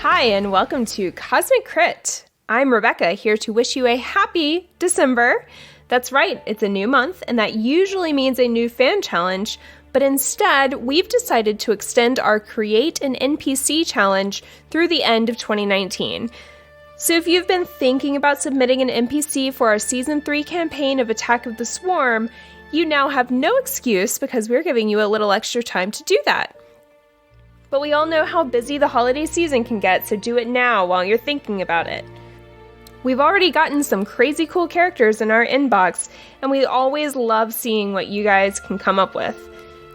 Hi, and welcome to Cosmic Crit. I'm Rebecca, here to wish you a happy December. That's right, it's a new month, and that usually means a new fan challenge, but instead, we've decided to extend our Create an NPC challenge through the end of 2019. So if you've been thinking about submitting an NPC for our Season 3 campaign of Attack of the Swarm, you now have no excuse because we're giving you a little extra time to do that. But we all know how busy the holiday season can get, so do it now while you're thinking about it. We've already gotten some crazy cool characters in our inbox, and we always love seeing what you guys can come up with.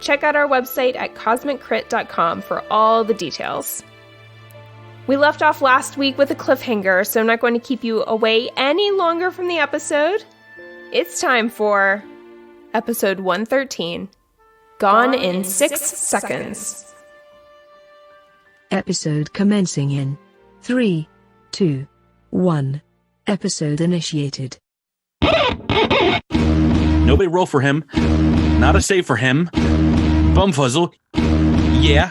Check out our website at cosmiccrit.com for all the details. We left off last week with a cliffhanger, so I'm not going to keep you away any longer from the episode. It's time for episode 113, Gone in 6 seconds. Episode commencing in 3, 2, 1. Episode initiated. Nobody roll for him. Not a save for him. Bumfuzzle. Yeah.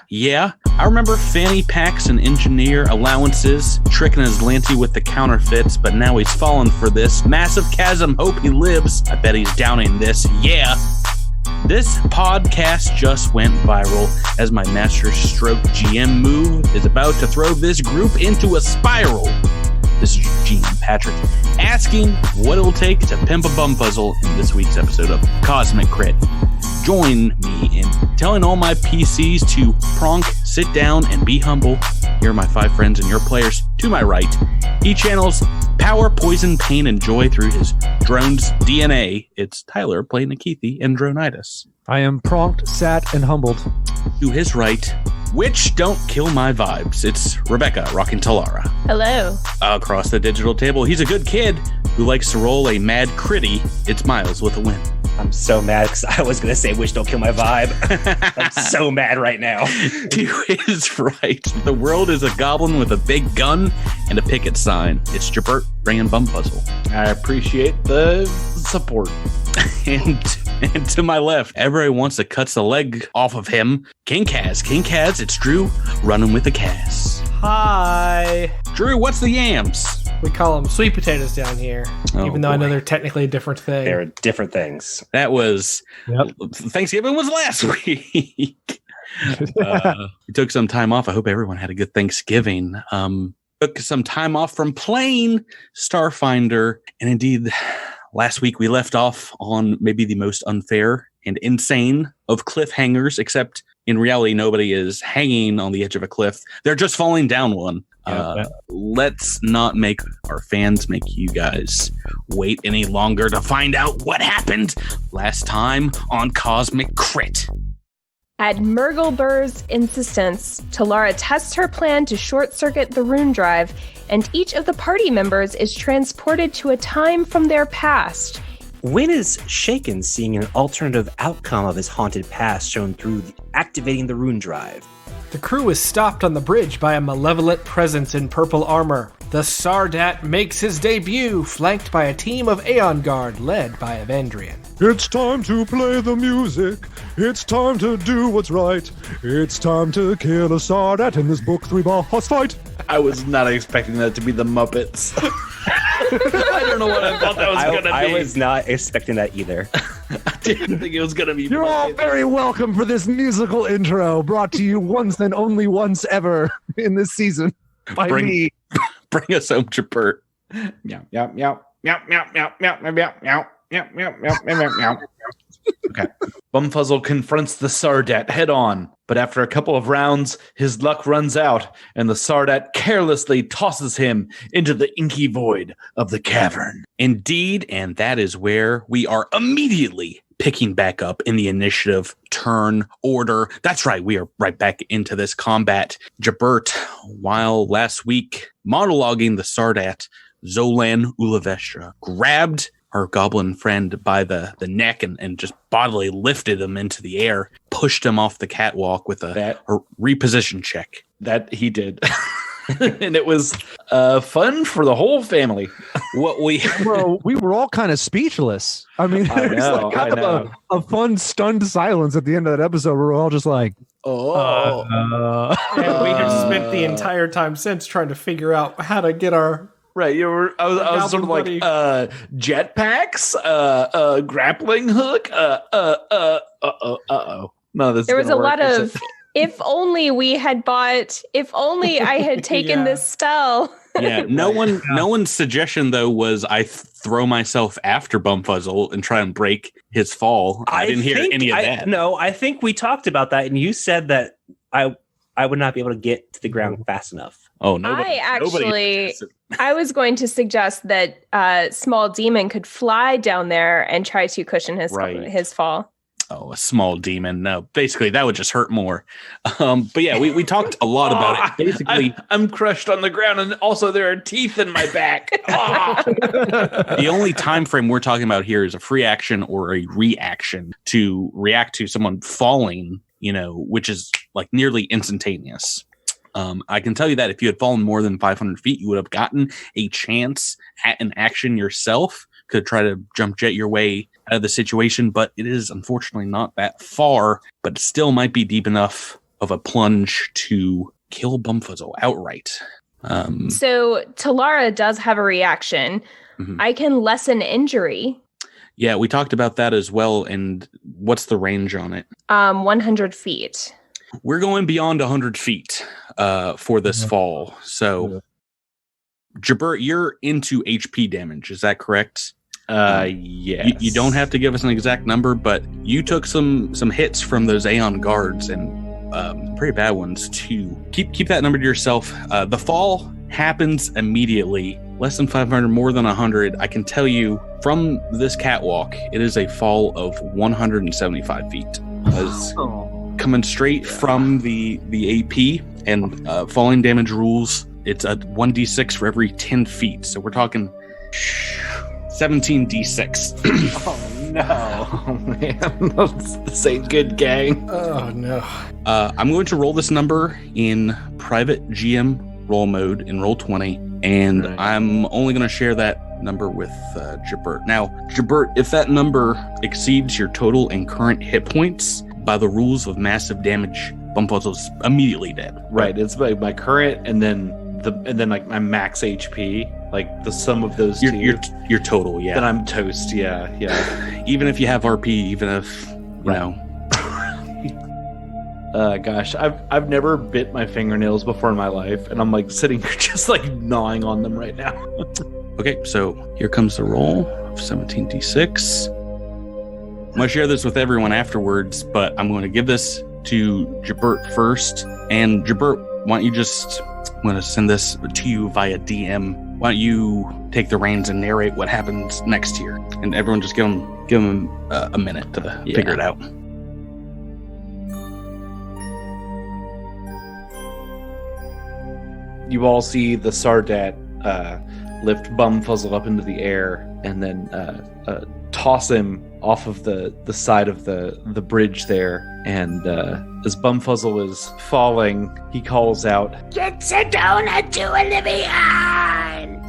I remember fanny packs and engineer allowances, tricking his Lanty with the counterfeits, but now he's fallen for this. Massive chasm, hope he lives. I bet he's downing this. Yeah. This podcast just went viral as my master stroke GM move is about to throw this group into a spiral. This is GM Patrick asking what it'll take to pimp a Bumfuzzle in this week's episode of Cosmic Crit. Join me in telling all my PCs to pronk, sit down, and be humble. Here are my 5 friends and your players. To my right, he channels power, poison, pain, and joy through his drone's DNA. It's Tyler playing Akeethi and Dronitis. I am prompt, sat, and humbled. To his right, which don't kill my vibes. It's Rebecca rocking Talara. Hello. Across the digital table, he's a good kid who likes to roll a mad critty. It's Miles with a win. I'm so mad because I was going to say, wish don't kill my vibe. I'm so mad right now. To his right, the world is a goblin with a big gun and a picket sign. It's Jabert bringing Bumfuzzle. I appreciate the support. And to my left, everybody wants to cut the leg off of him. King Kaz, it's Drew running with the Kaz. Hi. Drew, what's the yams? We call them sweet potatoes down here, even though I know they're technically a different thing. They're different things. That was... Yep. Thanksgiving was last week. We took some time off. I hope everyone had a good Thanksgiving. Took some time off from playing Starfinder. And indeed, last week we left off on maybe the most unfair and insane of cliffhangers, except in reality, nobody is hanging on the edge of a cliff. They're just falling down one. Let's not make our fans make you guys wait any longer to find out what happened last time on Cosmic Crit. At Murglebur's insistence, Talara tests her plan to short-circuit the Rune drive, and each of the party members is transported to a time from their past. Wynn is shaken seeing an alternative outcome of his haunted past shown through activating the Rune drive. The crew is stopped on the bridge by a malevolent presence in purple armor. The Sardat makes his debut, flanked by a team of Aeon Guard led by Evandrian. It's time to play the music. It's time to do what's right. It's time to kill a Sardat in this book 3 boss fight. I was not expecting that to be the Muppets. I don't know what I thought that was going to be. I was not expecting that either. I didn't think it was going to be. You're all very welcome for this musical intro brought to you once and only once ever in this season by me. Bring us home, Jabert. Meow, meow, meow, meow, meow, meow, meow, meow, meow, meow, meow, meow, meow, meow, meow. Okay. Bumfuzzle confronts the Sardat head on, but after a couple of rounds, his luck runs out, and the Sardat carelessly tosses him into the inky void of the cavern. Indeed, and that is where we are immediately picking back up in the initiative turn order. That's right, we are right back into this combat. Jabert, while last week monologuing the Sardat, Zolan Ulavestra grabbed her goblin friend by the neck and just bodily lifted him into the air, pushed him off the catwalk with a reposition check. That he did. And it was fun for the whole family. We were all kind of speechless. I mean, I know, like kind of a fun, stunned silence at the end of that episode. Where we're all just like, Oh. And we have spent the entire time since trying to figure out how to get our... Right, I was sort of like jetpacks, grappling hook, No, this There was a work. lot of if only we had bought, if only I had taken this spell. Yeah, no one's suggestion though was I throw myself after Bumfuzzle and try and break his fall. I didn't hear any of that. No, I think we talked about that, and you said that I would not be able to get to the ground fast enough. Oh, nobody. I was going to suggest that Small Demon could fly down there and try to cushion his fall. Oh, a small demon. No, basically that would just hurt more. But yeah, we talked a lot about it. Basically, I'm crushed on the ground, and also there are teeth in my back. The only time frame we're talking about here is a free action or a reaction to react to someone falling, which is like nearly instantaneous. I can tell you that if you had fallen more than 500 feet, you would have gotten a chance at an action yourself. Could try to jump jet your way out of the situation, but it is unfortunately not that far, but it still might be deep enough of a plunge to kill Bumfuzzle outright. So Talara does have a reaction. Mm-hmm. I can lessen injury. Yeah, we talked about that as well. And what's the range on it? 100 feet. We're going beyond 100 feet for this fall. So, Jabert, you're into HP damage. Is that correct? Yes. You don't have to give us an exact number, but you took some hits from those Aeon guards and pretty bad ones too. Keep that number to yourself. The fall happens immediately. Less than 500, more than 100. I can tell you from this catwalk, it is a fall of 175 feet. Coming straight from the AP and falling damage rules, it's a 1d6 for every 10 feet. So we're talking 17d6. Oh no, man, this ain't good, gang. Oh no. I'm going to roll this number in private GM roll mode in Roll20, and I'm only going to share that number with Jabert. Now, Jabert, if that number exceeds your total and current hit points by the rules of massive damage, Bumfuzzle's immediately dead. Right, it's my current and then like my max HP, like the sum of those your total, yeah. Then I'm toast, yeah. Even if you have RP, even if you know. Gosh, I've never bit my fingernails before in my life, and I'm like sitting here just like gnawing on them right now. Okay, so here comes the roll of 17d6. I'm going to share this with everyone afterwards, but I'm going to give this to Jabert first. And Jabert, why don't you I'm going to send this to you via DM. Why don't you take the reins and narrate what happens next here? And everyone just give him a minute to figure it out. You all see the Sardat lift Bumfuzzle up into the air and then toss him off of the side of the bridge there. And as Bumfuzzle is falling, he calls out, "Get Sedona to Oblivion!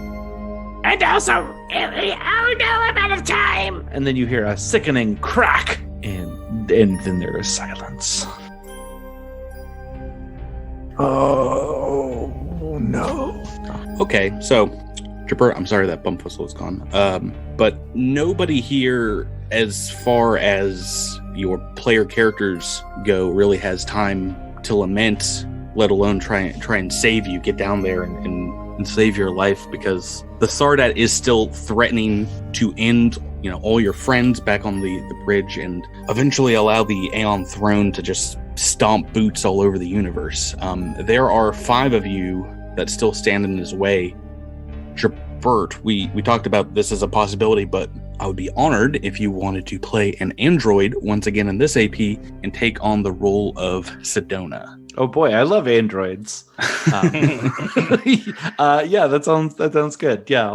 And also, no amount of time!" And then you hear a sickening crack, and then there is silence. Oh, no. Okay, so, Jabert, I'm sorry that Bumfuzzle is gone. But nobody here, as far as your player characters go, really has time to lament, let alone try and save you, get down there and save your life, because the Sardat is still threatening to end, all your friends back on the bridge and eventually allow the Aeon throne to just stomp boots all over the universe. There are 5 of you that still stand in his way. Jabert, we talked about this as a possibility, but I would be honored if you wanted to play an android once again in this AP and take on the role of Sedona. Oh boy, I love androids. Yeah, that sounds good. Yeah,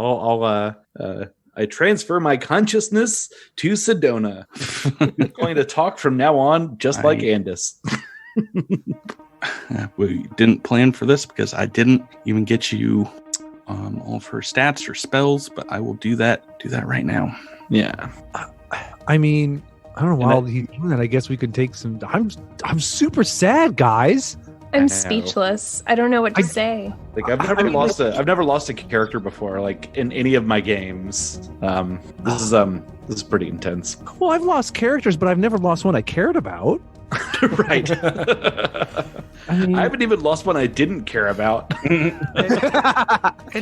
I transfer my consciousness to Sedona. I'm going to talk from now on just like Andis. We didn't plan for this because I didn't even get you all of her stats or spells, but I will do that right now. Yeah. I mean, I don't know. While he's doing that, I guess we could take some. I'm super sad, guys. I'm speechless. I don't know what to say. Like I've never lost a character before, like in any of my games. This is pretty intense. Well, I've lost characters, but I've never lost one I cared about. Right. I haven't even lost one I didn't care about. And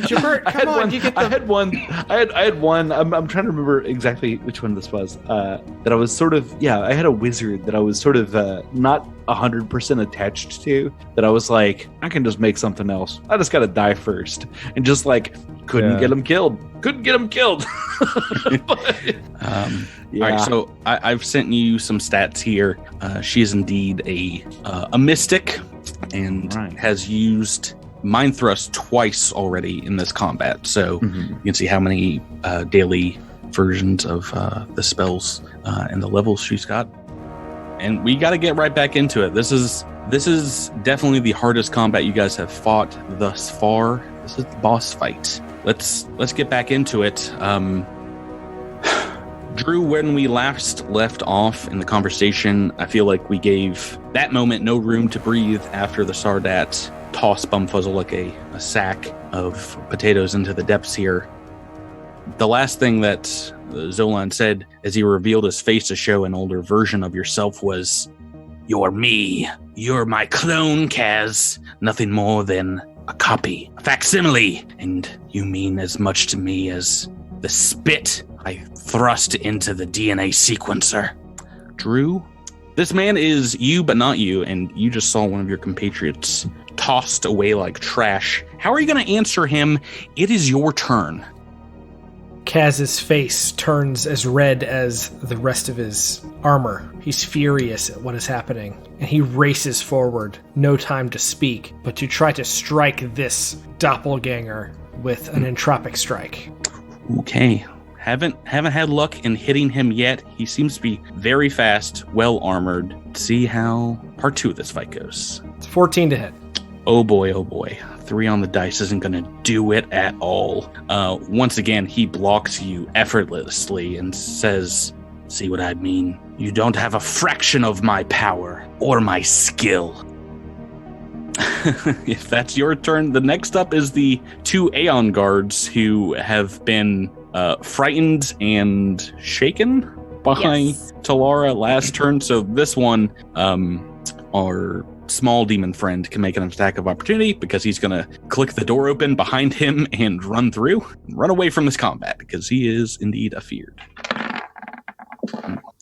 Jabert, come on, you get the... I had one. I'm trying to remember exactly which one this was. That I was sort of, I had a wizard that I was sort of not 100% attached to. That I was like, I can just make something else. I just got to die first, and just like couldn't get him killed. All right, so I've sent you some stats here. She is indeed a mystic and has used Mind Thrust twice already in this combat. So you can see how many daily versions of the spells and the levels she's got. And we got to get right back into it. This is definitely the hardest combat you guys have fought thus far. This is the boss fight. Let's get back into it. Drew, when we last left off in the conversation, I feel like we gave that moment no room to breathe after the Sardat tossed Bumfuzzle like a sack of potatoes into the depths here. The last thing that Zolan said as he revealed his face to show an older version of yourself was, "You're me. You're my clone, Kaz. Nothing more than a copy, a facsimile. And you mean as much to me as the spit I thrust into the DNA sequencer." Drew, this man is you but not you, and you just saw one of your compatriots tossed away like trash. How are you going to answer him? It is your turn. Kaz's face turns as red as the rest of his armor. He's furious at what is happening, and he races forward, no time to speak, but to try to strike this doppelganger with an entropic strike. Okay. Haven't had luck in hitting him yet. He seems to be very fast, well armored. See how part 2 of this fight goes. It's 14 to hit. Oh boy, oh boy. 3 on the dice isn't going to do it at all. Once again, he blocks you effortlessly and says, "See what I mean? You don't have a fraction of my power or my skill." If that's your turn, the next up is the 2 Aeon guards who have been frightened and shaken by Talara last turn. So this one, our small demon friend can make an attack of opportunity because he's going to click the door open behind him and run away from this combat because he is indeed afeared.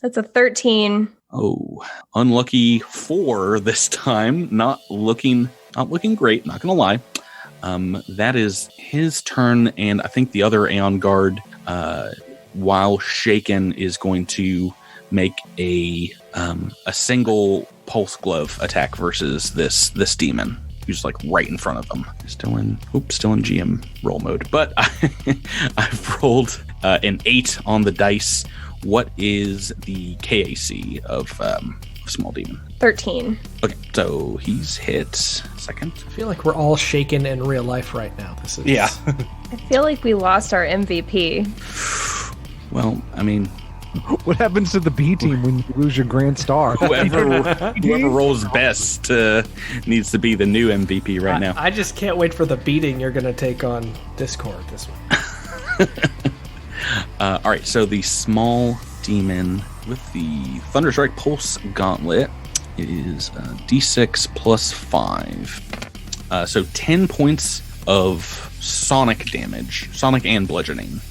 That's a 13. Oh, unlucky 4 this time. Not looking great, not going to lie. That is his turn, and I think the other Aeon guard, while shaken, is going to make a single pulse glove attack versus this demon who's like right in front of them. Still in GM roll mode, but I've rolled an 8 on the dice. What is the KAC of small demon? 13. Okay, so he's hit second. I feel like we're all shaken in real life right now. This is I feel like we lost our MVP. Well, I mean, what happens to the B team when you lose your grand star? whoever rolls best needs to be the new MVP right now. I just can't wait for the beating you're going to take on Discord this one. All right, so the small demon with the Thunderstrike Pulse Gauntlet is D6 plus 5. So 10 points of sonic damage, sonic and bludgeoning.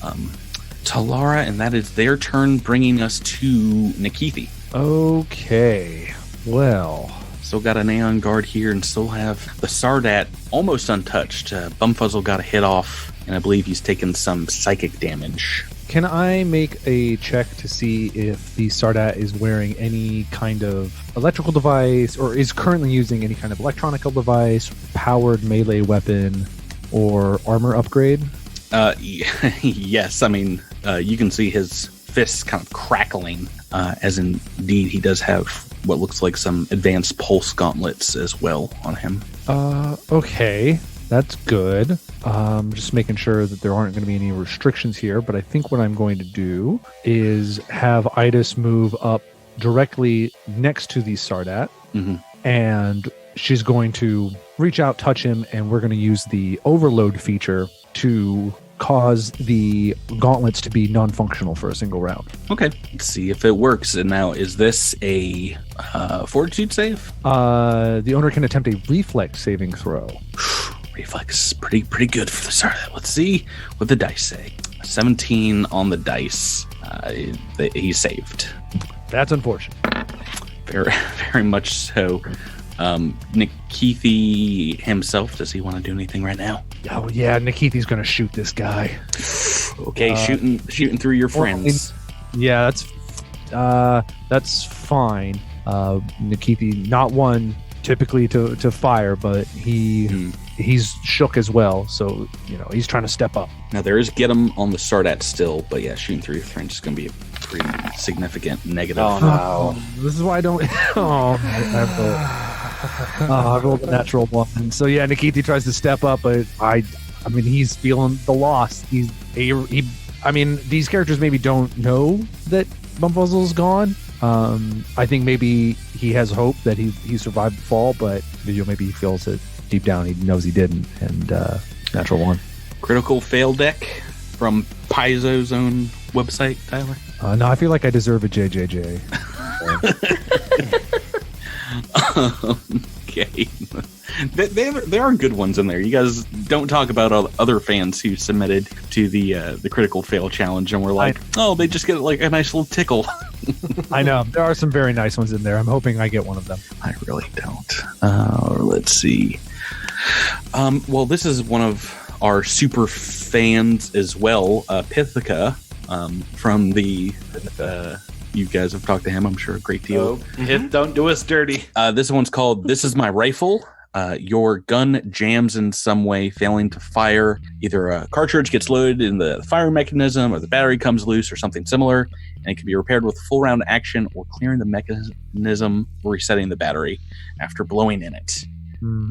Talara, and that is their turn, bringing us to Nikithi. Okay, well. Still got an Aeon guard here and still have the Sardat almost untouched. Bumfuzzle got a hit off, and I believe he's taken some psychic damage. Can I make a check to see if the Sardat is wearing any kind of electrical device or is currently using any kind of electronical device, powered melee weapon, or armor upgrade? Yes. I mean, you can see his fists kind of crackling, as indeed he does have what looks like some advanced pulse gauntlets as well on him. Okay. That's good. Just making sure that there aren't going to be any restrictions here, but I think what I'm going to do is have Idis move up directly next to the Sardat, and she's going to reach out, touch him, and we're going to use the overload feature to cause the gauntlets to be non-functional for a single round. Okay, let's see if it works. And now, is this a fortitude save? The owner can attempt a reflex saving throw. Reflex, pretty good for the start. Let's see what the dice say. 17 on the dice. He's saved. That's unfortunate. Very, very much so. Nikithi himself, does he want to do anything right now? Oh yeah, Nikithi's going to shoot this guy. Okay, shooting through your friends. Yeah, that's fine. Nikithi, not one typically to fire, but he's shook as well, so he's trying to step up. Now there is get him on the Sardat still, but yeah, shooting through your friends is going to be a pretty significant negative. Oh no! This is why I don't. I rolled a natural one. So yeah, Nikithi tries to step up, but I mean, he's feeling the loss. These characters maybe don't know that Bumfuzzle's gone. I think maybe he has hope that he survived the fall, but maybe he feels it deep down. He knows he didn't, and natural one. Critical fail deck from Paizo's own website, Tyler. No, I feel like I deserve a JJJ. Okay. There are good ones in there. You guys don't talk about other fans who submitted to the critical fail challenge and were like, they just get like a nice little tickle. I know. There are some very nice ones in there. I'm hoping I get one of them. I really don't. Let's see. Well, this is one of our super fans as well, Pithica, from the... you guys have talked to him, I'm sure, a great deal. Don't do us dirty. This one's called This Is My Rifle. Your gun jams in some way, failing to fire. Either a cartridge gets loaded in the firing mechanism, or the battery comes loose, or something similar, and it can be repaired with full round action or clearing the mechanism or resetting the battery after blowing in it.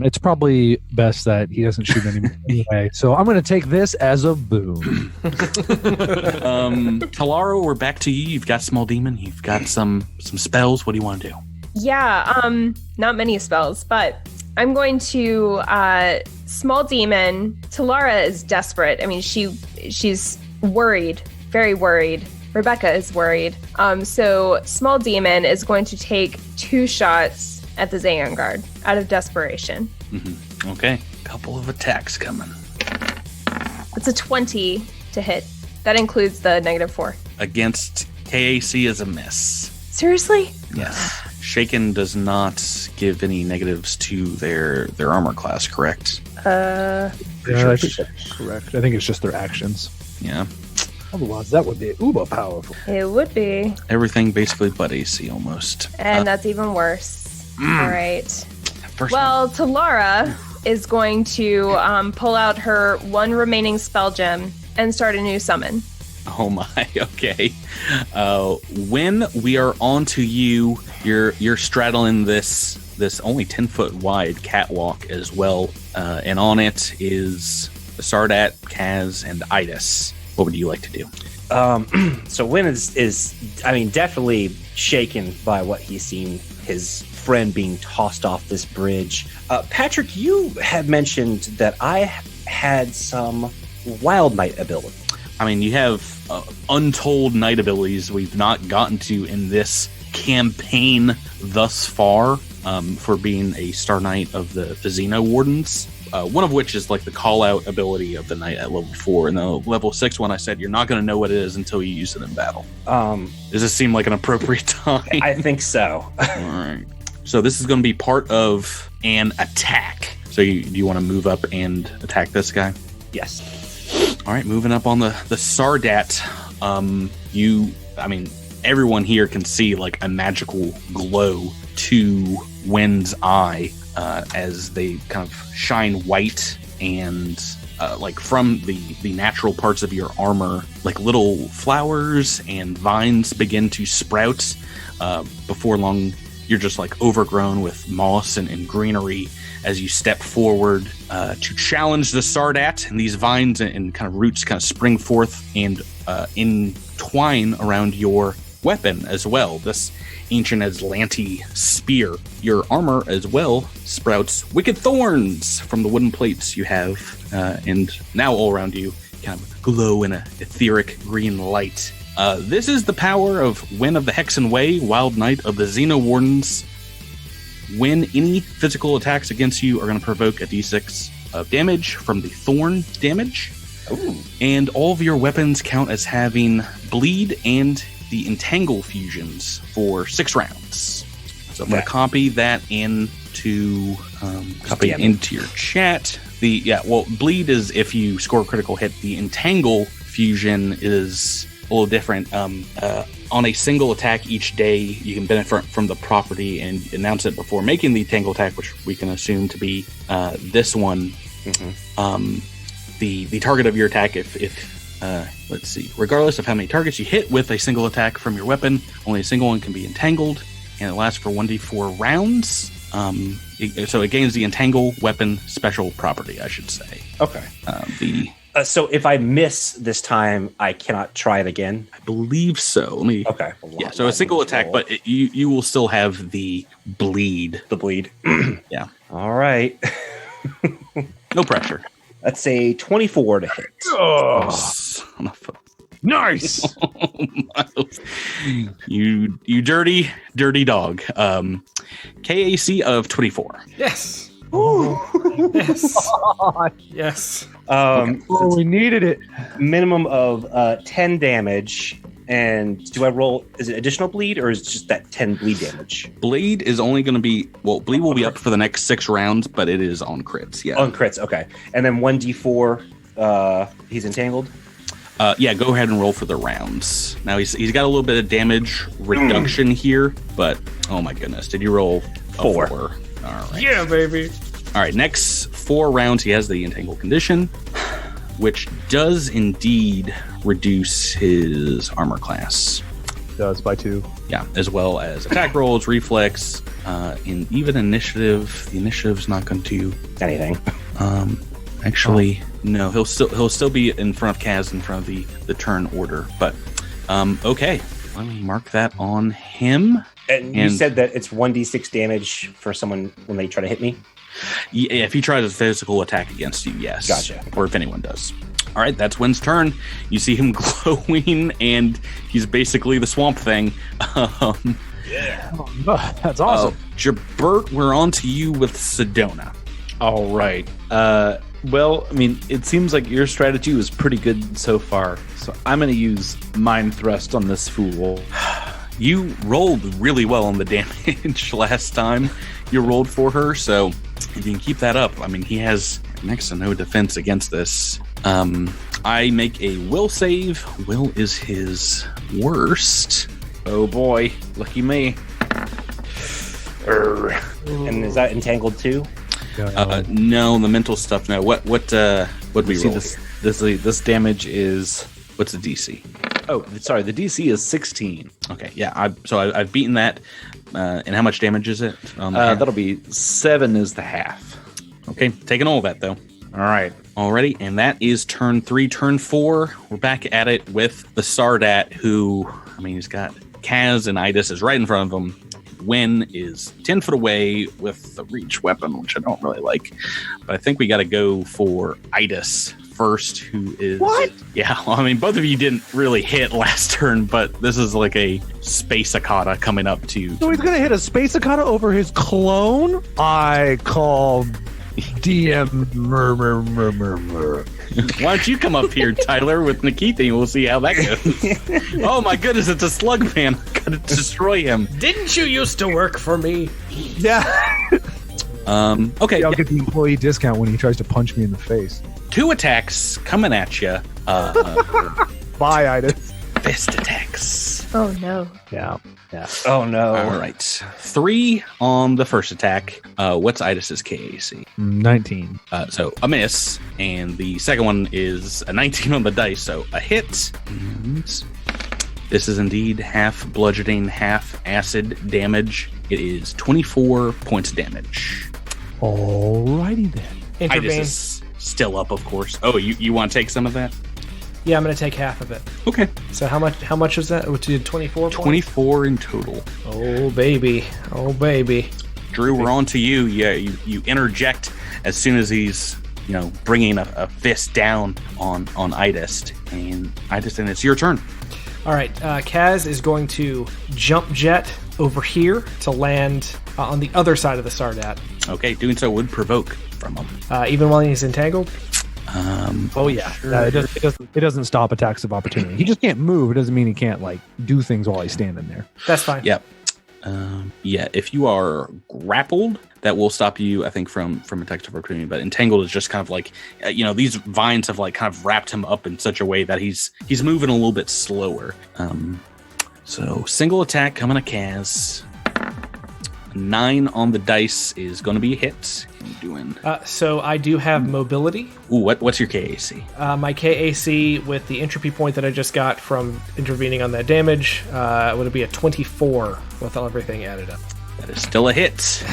It's probably best that he doesn't shoot anyway. So I'm going to take this as a boom. Talaro, we're back to you. You've got Small Demon. You've got some spells. What do you want to do? Yeah, not many spells, but I'm going to Small Demon. Talara is desperate. I mean, she's worried, very worried. Rebecca is worried. So Small Demon is going to take 2 shots at the Aeon Guard out of desperation. Okay, couple of attacks coming. It's a 20 to hit. That includes the -4. Against KAC is a miss. Seriously? Yes. Shaken does not give any negatives to their armor class, correct? I think that's correct. I think it's just their actions. Yeah. Otherwise, that would be uber powerful. It would be. Everything basically but AC almost. And that's even worse. All right. Talara is going to pull out her 1 remaining spell gem and start a new summon. Oh my, okay. When we are on to you, you're straddling this only 10-foot wide catwalk as well, and on it is Sardat, Kaz, and Idis. What would you like to do? So Wynn is definitely shaken by what he's seen his friend being tossed off this bridge. Patrick, you had mentioned that I had some wild night ability. I mean, you have untold night abilities we've not gotten to in this campaign thus far, for being a Star Knight of the Xeno Wardens. One of which is like the call-out ability of the knight at level 4, and the level 6 one I said you're not going to know what it is until you use it in battle. Does this seem like an appropriate time? I think so. All right. So this is going to be part of an attack. So do you want to move up and attack this guy? Yes. All right, moving up on the Sardat. Everyone here can see like a magical glow to Wen's eye as they kind of shine white, and like from the natural parts of your armor, like little flowers and vines begin to sprout. Before long, you're just like overgrown with moss and greenery as you step forward to challenge the Sardat, and these vines and kind of roots kind of spring forth and entwine around your weapon as well. This ancient Aslanti spear. Your armor as well sprouts wicked thorns from the wooden plates you have, and now all around you kind of glow in an etheric green light. This is the power of Wind of the Hexen Way, Wild Knight of the Xeno Wardens. When any physical attacks against you are going to provoke a d6 of damage from the thorn damage. Ooh. And all of your weapons count as having bleed and the entangle fusions for 6 rounds. So I'm going to copy that into your chat. Bleed is if you score a critical hit. The entangle fusion is a little different. On a single attack each day, you can benefit from the property and announce it before making the entangle attack, which we can assume to be this one. Mm-hmm. The target of your attack, if let's see, regardless of how many targets you hit with a single attack from your weapon, only a single one can be entangled, and it lasts for 1d4 rounds. So it gains the entangle weapon special property, I should say. Okay. So if I miss this time, I cannot try it again? I believe so. Let me. Okay. Yeah, so a single attack, but you will still have the bleed. The bleed. Yeah. All right. No pressure. That's a 24 to hit. Oh, son of a... Nice. You dirty dog. KAC of 24. Yes. Ooh. Yes. Yes. We needed it. Minimum of 10 damage. And do I roll? Is it additional bleed, or is it just that 10 bleed damage? Bleed is only going to be bleed will be up for the next 6 rounds, but it is on crits. Yeah, on crits. Okay, and then 1d4. He's entangled. Yeah, go ahead and roll for the rounds. Now he's got a little bit of damage reduction here, but oh my goodness, did you roll a 4? All right. Yeah, baby. All right, next 4 rounds he has the entangled condition, which does indeed reduce his armor class. Does by 2. Yeah, as well as attack rolls, reflex, and even initiative. The initiative's not going to anything. Actually, no. He'll still be in front of Kaz in front of the turn order. But okay, let me mark that on him. And you said that it's 1d6 damage for someone when they try to hit me? Yeah, if he tries a physical attack against you, yes. Gotcha. Or if anyone does. All right, that's Wynn's turn. You see him glowing, and he's basically the Swamp Thing. Yeah. That's awesome. Jabert, we're on to you with Sedona. All right. Well, I mean, it seems like your strategy was pretty good so far. So I'm going to use Mind Thrust on this fool. You rolled really well on the damage last time you rolled for her, so if you can keep that up, I mean, he has next to no defense against this. I make a will save. Will is his worst. Oh boy, lucky me. And is that entangled too? No, the mental stuff. No. What we see roll? This damage is, What's the DC? Oh, sorry. The DC is 16. Okay, yeah. I've beaten that. And how much damage is it? That'll be 7 is the half. Okay, taking all of that though. All right. Alrighty, and that is turn 3. Turn 4, we're back at it with the Sardat, who, I mean, he's got Kaz and Idis is right in front of him. Wynn is 10 foot away with the reach weapon, which I don't really like. But I think we got to go for Idis first, who is... What? Yeah, well, I mean, both of you didn't really hit last turn, but this is like a Space Akata coming up to... So he's going to hit a Space Akata over his clone? I call... DM murmur. Why don't you come up here, Tyler, with Nikita, and we'll see how that goes. Oh my goodness, it's a slug man. Gotta destroy him. Didn't you used to work for me? Yeah. Okay. I'll get the employee discount when he tries to punch me in the face. 2 attacks coming at you. Bye, Idis. Fist attacks. Oh no. Yeah. Oh no. All right. 3 on the first attack. What's Idis's KAC? 19. So a miss, and the second one is a 19 on the dice, so a hit. And this is indeed half bludgeoning, half acid damage. It is 24 points of damage. Alrighty then. Intervene. Idis is still up, of course. Oh, you want to take some of that? Yeah, I'm going to take half of it. Okay. So how much was that? Which did 24 points? 24 in total. Oh, baby. Oh, baby. Drew, we're on to you. Yeah, you interject as soon as he's, bringing a fist down on Idist. And it's your turn. All right, Kaz is going to jump jet over here to land on the other side of the Sardat. Okay, doing so would provoke from him. Even while he's entangled? Oh yeah, sure. It doesn't stop attacks of opportunity. He just can't move. It doesn't mean he can't do things while he's standing there. That's fine. Yep. If you are grappled, that will stop you, I think, from attacks of opportunity. But entangled is just kind of these vines have kind of wrapped him up in such a way that he's moving a little bit slower. So single attack coming to Kaz. 9 on the dice is going to be a hit. What are you doing? So I do have mobility. Ooh, what's your KAC? My KAC with the entropy point that I just got from intervening on that damage would be a 24 with everything added up. That is still a hit.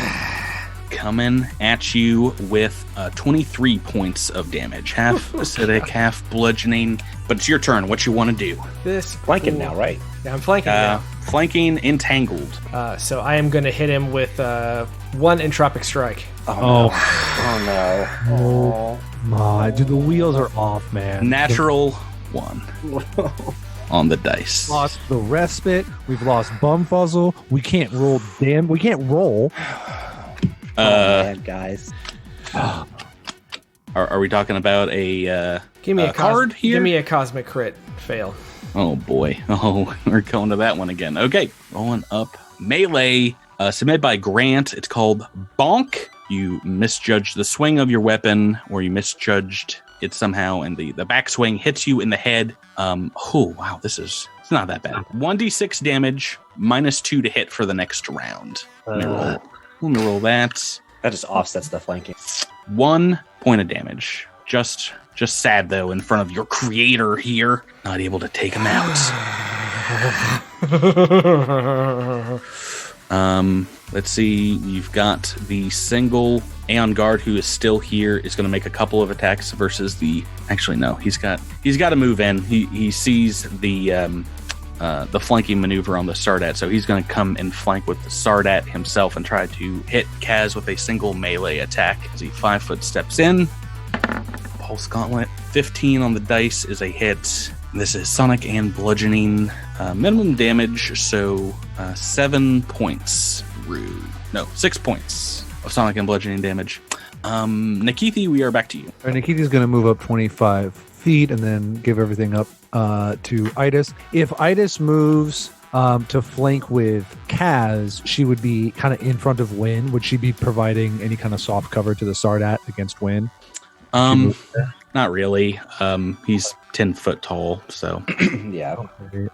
Coming at you with 23 points of damage. Half acidic, half bludgeoning. But it's your turn. What you want to do? This Flanking now, right? Yeah, I'm flanking now. Flanking, entangled. So I am going to hit him with 1 entropic strike. Oh no. Oh my, dude, the wheels are off, man. Natural 1 on the dice. Lost the respite. We've lost Bumfuzzle. We can't roll. We can't roll. Man, guys. Are we talking about a Give me a card here? Give me a cosmic crit fail. Oh boy. Oh, we're going to that one again. Okay, rolling up. Melee, submitted by Grant. It's called Bonk. You misjudged the swing of your weapon, or you misjudged it somehow, and the backswing hits you in the head. Oh, wow, it's not that bad. 1d6 damage, -2 to hit for the next round. Let me roll that. That just offsets the flanking. 1 point of damage. Just sad, though, in front of your creator here. Not able to take him out. Let's see. You've got the single Aeon guard who is still here. Is going to make a couple of attacks versus the... Actually, no. He's got to move in. He sees the flanking maneuver on the Sardat, so he's going to come and flank with the Sardat himself and try to hit Kaz with a single melee attack as he 5-foot steps in. Pulse Gauntlet. 15 on the dice is a hit. This is sonic and bludgeoning. Minimum damage, so 7 points. No, 6 points of sonic and bludgeoning damage. Nikithi, we are back to you. All right, Nikithi's going to move up 25 feet and then give everything up to Idis. If Idis moves to flank with Kaz, she would be kind of in front of Wynn. Would she be providing any kind of soft cover to the Sardat against Wynn? Not really. He's 10 foot tall, so Yeah. Okay.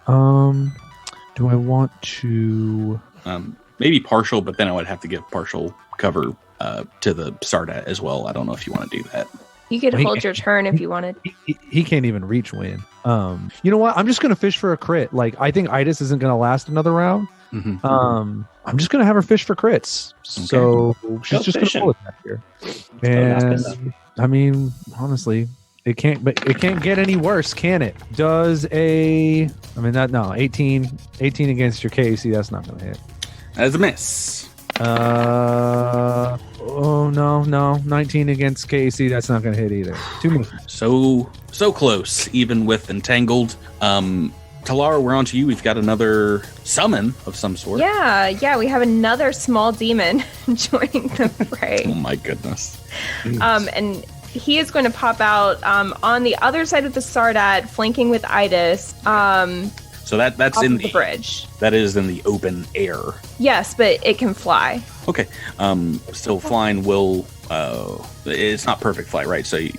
Do I want to? maybe partial, but then I would have to give partial cover to the Sardat as well. I don't know if you want to do that. You could hold your turn if you wanted. He can't even reach Wynn. You know what? I'm just gonna fish for a crit. I think Idis isn't gonna last another round. Mm-hmm. I'm just gonna have her fish for crits. Okay. So she's just gonna pull it back here. And I mean, honestly, it can't get any worse, can it? Does 18 against your KC, that's not gonna hit. As a miss. Oh no, 19 against KC, that's not gonna hit either. 2 misses. So close, even with entangled. Talara, we're on to you. We've got another summon of some sort. Yeah, we have another small demon joining the fray. Oh my goodness. And he is going to pop out on the other side of the Sardat, flanking with Idis. So that's in the bridge. That is in the open air. Yes, but it can fly. Okay. Still flying will. It's not perfect flight, right? So you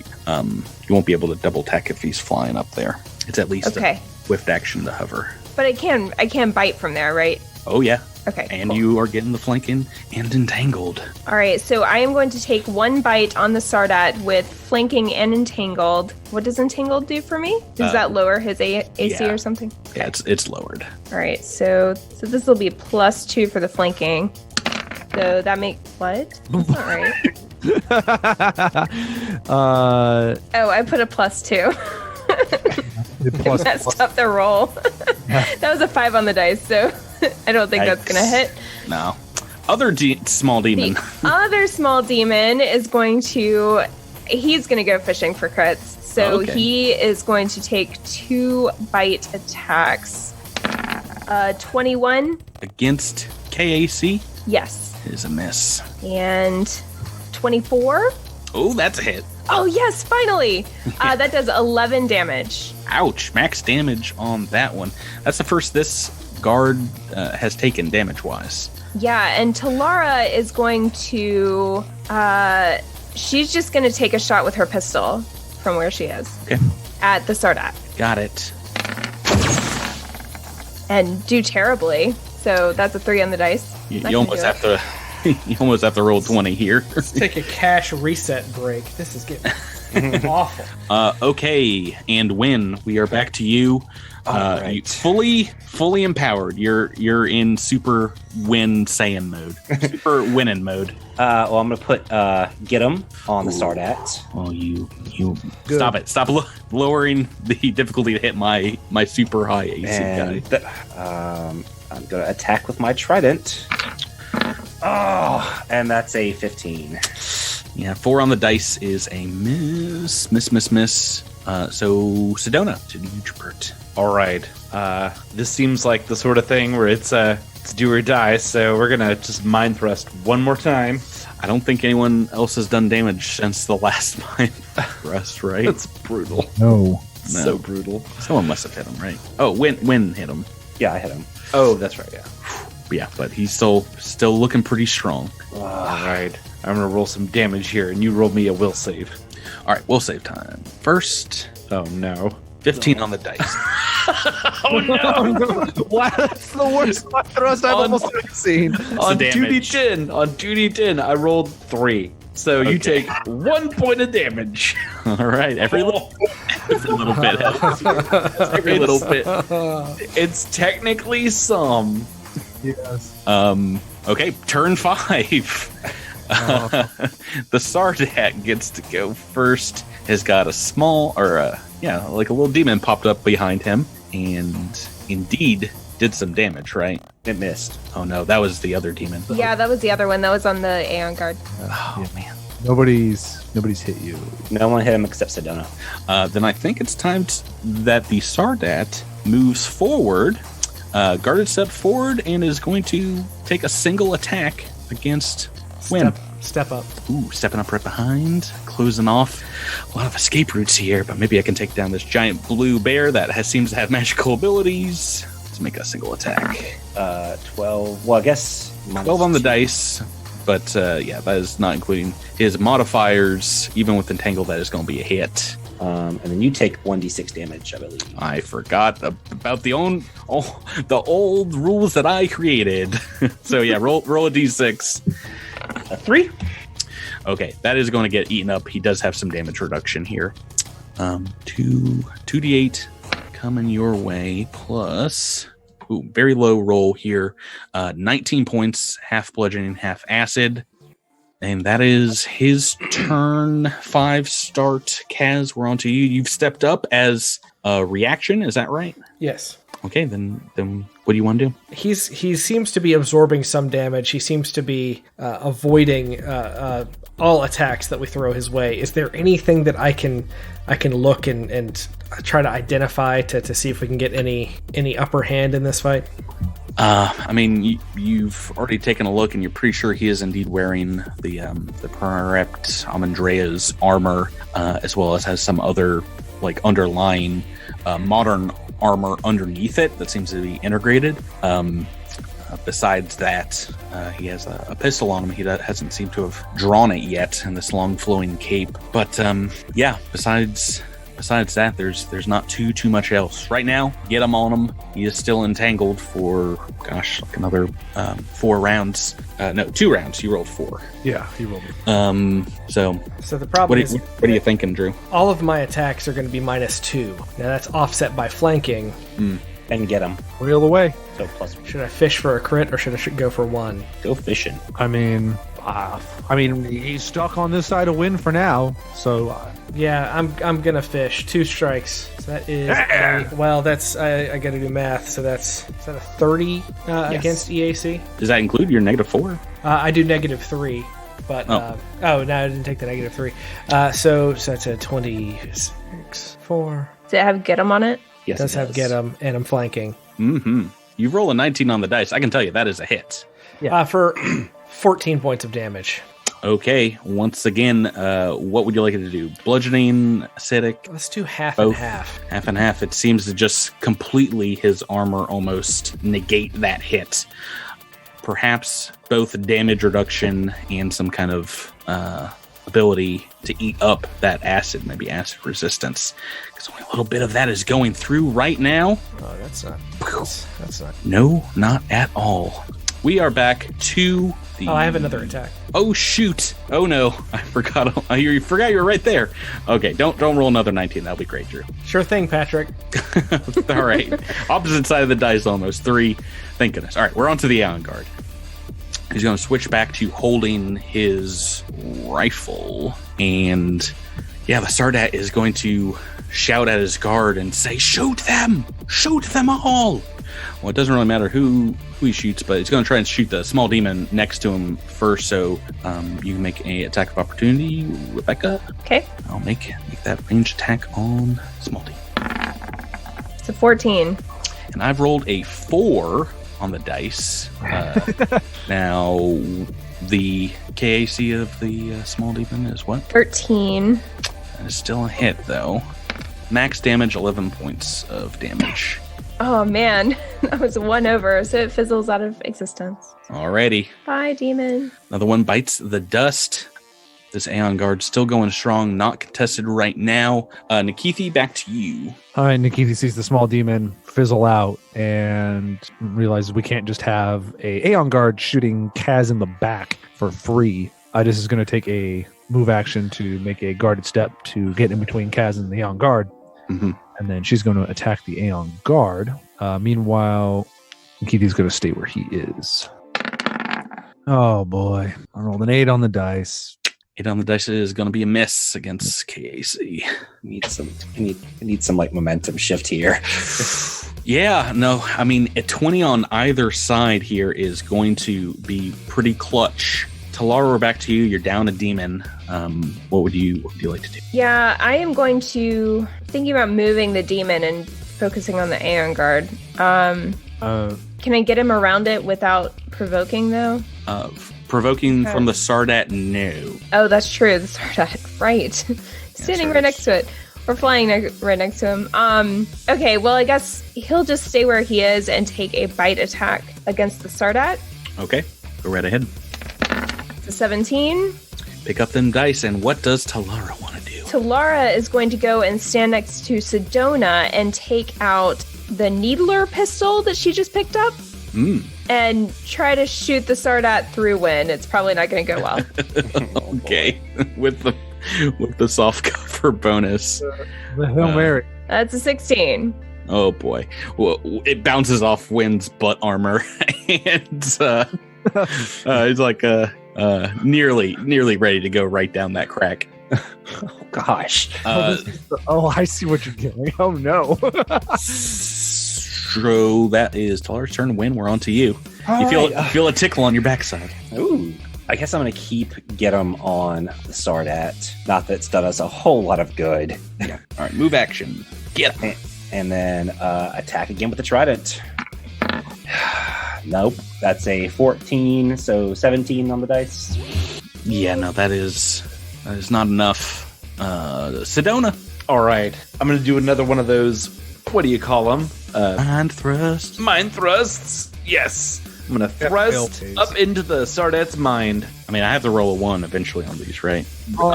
won't be able to double tech if he's flying up there. It's at least a swift action to hover. But I can bite from there, right? Oh yeah. Okay. And cool. You are getting the flanking and entangled. All right, so I am going to take 1 bite on the Sardat with flanking and entangled. What does entangled do for me? Does that lower his AC or something? Okay. Yeah, it's lowered. All right, so this will be +2 for the flanking. So that makes what? That's not right. I put a +2. Plus, Messed up the roll. That was a 5 on the dice, so I don't think that's going to hit. No. Other small demon. The other small demon is going to... He's going to go fishing for crits. So he is going to take 2 bite attacks. 21. Against KAC? Yes. Is a miss. And 24. Oh, that's a hit. Oh, yes, finally. That does 11 damage. Ouch. Max damage on that one. That's the first this guard has taken damage-wise. Yeah, and Talara is going to... she's just going to take a shot with her pistol from where she is. Okay. At the Sardat. Got it. And do terribly. So that's a 3 on the dice. You almost have to... You almost have to roll 20 here. Let's take a cash reset break. This is getting awful. Okay, and Win, we are back to you. Right. You fully empowered. You're in super Win Saiyan mode. Super winning mode. Well, I'm gonna put get him on the Sardat. Oh, you stop it! Stop lowering the difficulty to hit my super high AC guy. I'm gonna attack with my trident. Oh, and that's a 15. Yeah, 4 on the dice is a miss. So Sedona, to Nugent. All right. This seems like the sort of thing where it's do or die. So we're gonna just mind thrust one more time. I don't think anyone else has done damage since the last mind thrust, right? That's brutal. no. So brutal. Someone must have hit him, right? Oh, Win hit him. Yeah, I hit him. Oh, that's right. Yeah. Yeah, but he's still looking pretty strong. All right. I'm gonna roll some damage here, and you roll me a will save. All right, we'll save time. First, Oh no. 15 on the dice. Oh no. Wow, that's the worst thrust I've almost ever seen. On the duty damage. 10, I rolled 3. So you take 1 point of damage. All right, every little bit helps. Every little bit. It's technically some. Yes. Okay, turn 5. The Sardat gets to go first. Has got a small, like a little demon popped up behind him, and indeed did some damage. Right? It missed. Oh no, that was the other demon. Yeah, that was the other one. That was on the Aeon guard. Oh man. Nobody's hit you. No one hit him except Sedona. Then I think it's time that the Sardat moves forward. Guarded step forward and is going to take a single attack against Win. Step up. Ooh, stepping up right behind, closing off. A lot of escape routes here, but maybe I can take down this giant blue bear that seems to have magical abilities to make a single attack. 12. Well, I guess 12 on the dice, but that is not including his modifiers. Even with Entangle, that is going to be a hit. And then you take 1d6 damage, I believe. I forgot about the old rules that I created. So yeah, roll a d6. A 3. Okay, that is going to get eaten up. He does have some damage reduction here. 2d8 coming your way, plus very low roll here. 19 points, half bludgeoning, half acid. And that is his turn. 5 start. Kaz, we're on to you. You've stepped up as a reaction, is that right? Yes. Okay, then what do you want to do? He seems to be absorbing some damage. He seems to be avoiding all attacks that we throw his way. Is there anything that I can look and try to identify to see if we can get any upper hand in this fight? I mean, you've already taken a look, and you're pretty sure he is indeed wearing the Prerept Amandrea's armor, as well as has some other like underlying modern armor underneath it that seems to be integrated. Besides that, he has a pistol on him. He hasn't seemed to have drawn it yet in this long flowing cape. But besides that, there's not too much else right now. Get him on him. He is still entangled for like another 4 rounds. No, 2 rounds. You rolled 4. Yeah, he rolled it. So the problem is, what are you thinking, Drew? all of my attacks are going to be -2. Now that's offset by flanking. And get him. Wheel away. So plus. Should I fish for a crit or should I go for 1? Go fishing. I mean, I mean, he's stuck on this side of Win for now, so Yeah, I'm gonna fish 2 strikes. So that is that's I got to do math. So is that a 30 against EAC? Does that include your -4? I do -3, but no, I didn't take the -3. So that's a 26, 4. Does it have get 'em on it? Yes, Does have get 'em, and I'm flanking. Mm-hmm. You roll a 19 on the dice. I can tell you that is a hit. For 14 points of damage. Okay. Once again, what would you like it to do? Bludgeoning, acidic? Let's do half Both. and half. Half and half. It seems to just completely his armor almost negate that hit. Perhaps both damage reduction and some kind of ability to eat up that acid, maybe acid resistance. Because only a little bit of that is going through right now. Oh, that's not. That's not. No, not at all. We are back to the... Oh, I have another attack. Oh, shoot. Oh, no. I forgot. You forgot you were right there. Okay, don't roll another 19. That'll be great, Drew. Sure thing, Patrick. All right. Opposite side of the dice almost. 3. Thank goodness. All right, we're on to the Aeon Guard. He's going to switch back to holding his rifle. And, yeah, the Sardat is going to shout at his guard and say, shoot them! Shoot them all! Well, it doesn't really matter who he shoots, but he's going to try and shoot the small demon next to him first, so you can make an attack of opportunity, Rebecca. Okay. I'll make that range attack on small demon. It's a 14. And I've rolled a 4 on the dice. Now, the KAC of the small demon is what? 13. That is still a hit, though. Max damage, 11 points of damage. Oh, man. That was 1 over, so it fizzles out of existence. Alrighty. Bye, demon. Another one bites the dust. This Aeon Guard still going strong, not contested right now. Nikithi, back to you. All right, Nikithi sees the small demon fizzle out and realizes we can't just have a Aeon Guard shooting Kaz in the back for free. This is going to take a move action to make a guarded step to get in between Kaz and the Aeon Guard. Mm-hmm. And then she's going to attack the Aeon Guard. Meanwhile, Nikithi's going to stay where he is. Oh boy. I rolled an 8 on the dice. 8 on the dice is going to be a miss against KAC. I need some like momentum shift here. Yeah, no, I mean, a 20 on either side here is going to be pretty clutch. Talara, we're back to you. You're down a demon. What would you like to do? Yeah, I am going to... Thinking about moving the demon and focusing on the Aeon Guard. Can I get him around it without provoking, though? Provoking from the Sardat, no. Oh, that's true. The Sardat, right. Standing right next to it. Or flying right next to him. Okay, well, I guess he'll just stay where he is and take a bite attack against the Sardat. Okay, go right ahead. It's a 17. Pick up them dice, and what does Talara want to do? Talara is going to go and stand next to Sedona and take out the Needler pistol that she just picked up. And try to shoot the Sardat through Win. It's probably not going to go well. Okay, with the soft cover bonus. The Hail Mary. That's a 16. Oh boy. Well, it bounces off Win's butt armor, and it's like nearly ready to go right down that crack. Oh gosh. I see what you're doing. Oh no. So that is Talara's turn. Win, we're on to you. You feel a tickle on your backside. Ooh. I guess I'm going to keep get him on the Sardat. Not that it's done us a whole lot of good. Yeah. All right, move action. Get him. And then attack again with the trident. Nope. That's a 14, so 17 on the dice. Yeah, no, that is not enough. Sedona. All right. I'm going to do another one of those, what do you call them? Mind thrusts. Mind thrusts. Yes. I'm going to thrust up into the Sardat's mind. I mean, I have to roll a 1 eventually on these, right?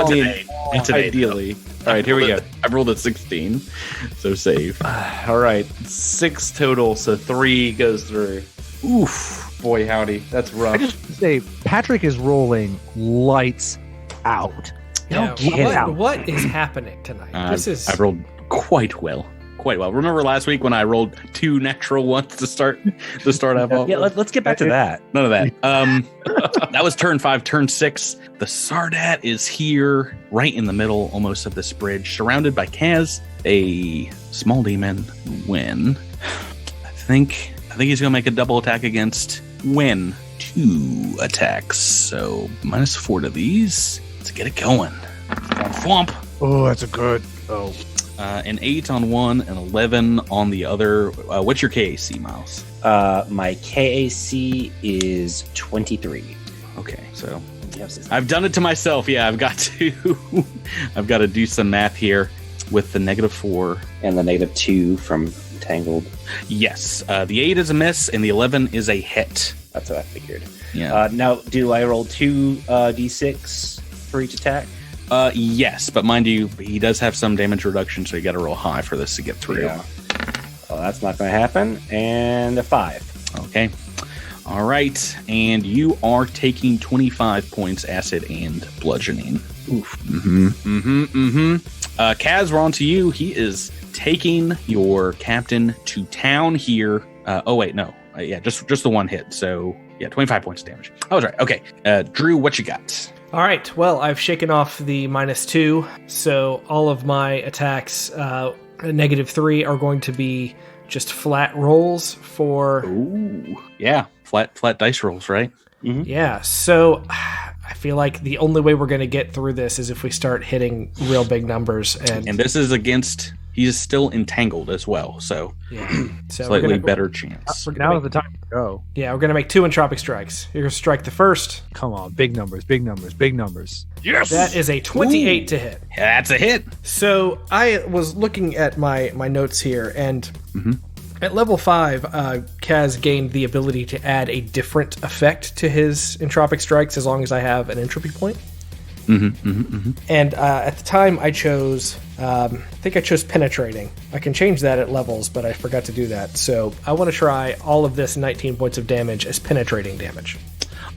Today, ideally. All right, here we go. I've rolled a 16, so save. All right, 6 total, so 3 goes through. Oof, boy howdy, that's rough. I just say Patrick is rolling lights out. What is happening tonight? I've rolled quite well. quite well. Remember last week when I rolled 2 natural ones to start off? Yeah, let's get back to that. None of that. That was turn 5. Turn 6. The Sardat is here, right in the middle, almost of this bridge, surrounded by Kaz, a small demon, Win. I think he's gonna make a double attack against Win. 2 attacks, so -4 to these. Let's get it going. Thwomp. Oh, that's a good. Oh. An 8 on one, an 11 on the other. What's your KAC, Miles? My KAC is 23. Okay, so I've done it to myself. Yeah, I've got to do some math here with the -4 and the -2 from Entangled. Yes, the 8 is a miss and the 11 is a hit. That's what I figured. Yeah. Now, do I roll 2 d6 for each attack? Yes, but mind you, he does have some damage reduction, so you got to roll high for this to get through. Yeah. Well, that's not going to happen. And a 5. Okay. All right, and you are taking 25 points acid and bludgeoning. Oof. Kaz, we're on to you. He is taking your captain to town here. Oh wait, no. Yeah, just the one hit. So yeah, 25 points of damage. I was right. Okay, Drew, what you got? All right. Well, I've shaken off the -2, so all of my attacks, -3, are going to be just flat rolls for. Ooh, yeah, flat dice rolls, right? Mm-hmm. Yeah. So I feel like the only way we're going to get through this is if we start hitting real big numbers, and this is against. He's still entangled as well, so yeah, so slightly better chance. Now is the time to go. Yeah, we're gonna make 2 entropic strikes. You're gonna strike the first. Come on, big numbers. Yes, that is a 28 to hit. Yeah, that's a hit. So I was looking at my notes here, and at level 5, Kaz gained the ability to add a different effect to his entropic strikes as long as I have an entropy point. And at the time, I chose, I think I chose penetrating. I can change that at levels, but I forgot to do that. So I want to try all of this 19 points of damage as penetrating damage.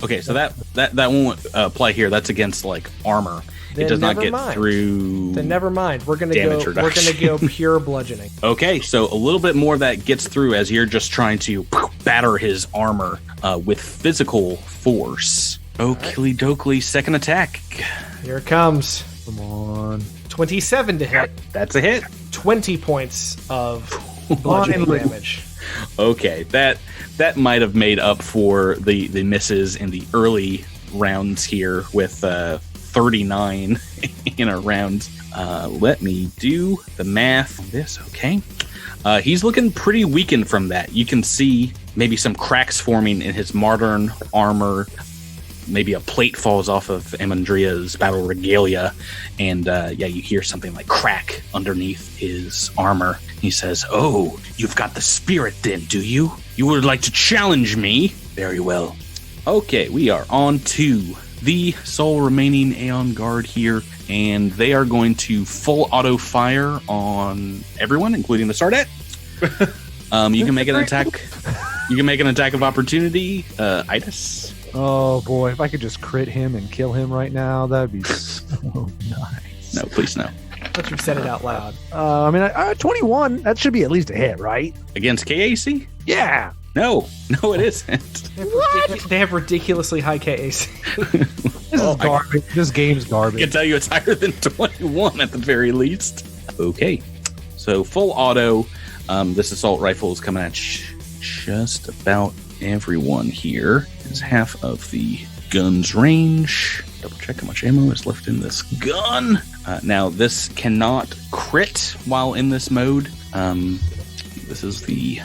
Okay, so that won't apply here. That's against like armor. Then it does not never get mind. through. Then never mind. We're gonna damage go. reduction. We're gonna go pure bludgeoning. Okay, so a little bit more of that gets through as you're just trying to batter his armor with physical force. Oakley dokley, second attack. Here it comes. Come on. 27 to hit. That's a hit. 20 points of bludgeoning damage. Okay, that might have made up for the misses in the early rounds here with 39 in a round. Let me do the math on this, okay? He's looking pretty weakened from that. You can see maybe some cracks forming in his modern armor. Maybe a plate falls off of Amandria's battle regalia, and you hear something like crack underneath his armor. He says, "Oh, you've got the spirit then, do you? You would like to challenge me? Very well." Okay, we are on to the sole remaining Aeon Guard here, and they are going to full auto fire on everyone, including the Sardat. You can make an attack. You can make an attack of opportunity, Itis. Oh boy, if I could just crit him and kill him right now, that'd be so nice. No, please no. But you've said it out loud. I mean, 21, that should be at least a hit, right? Against KAC? Yeah. No, it isn't. They have ridiculously high KAC. This is garbage. This game's garbage. I can tell you it's higher than 21 at the very least. Okay, so full auto. This assault rifle is coming at just about everyone here. Is half of the gun's range. Double check how much ammo is left in this gun. Now, this cannot crit while in this mode. This is the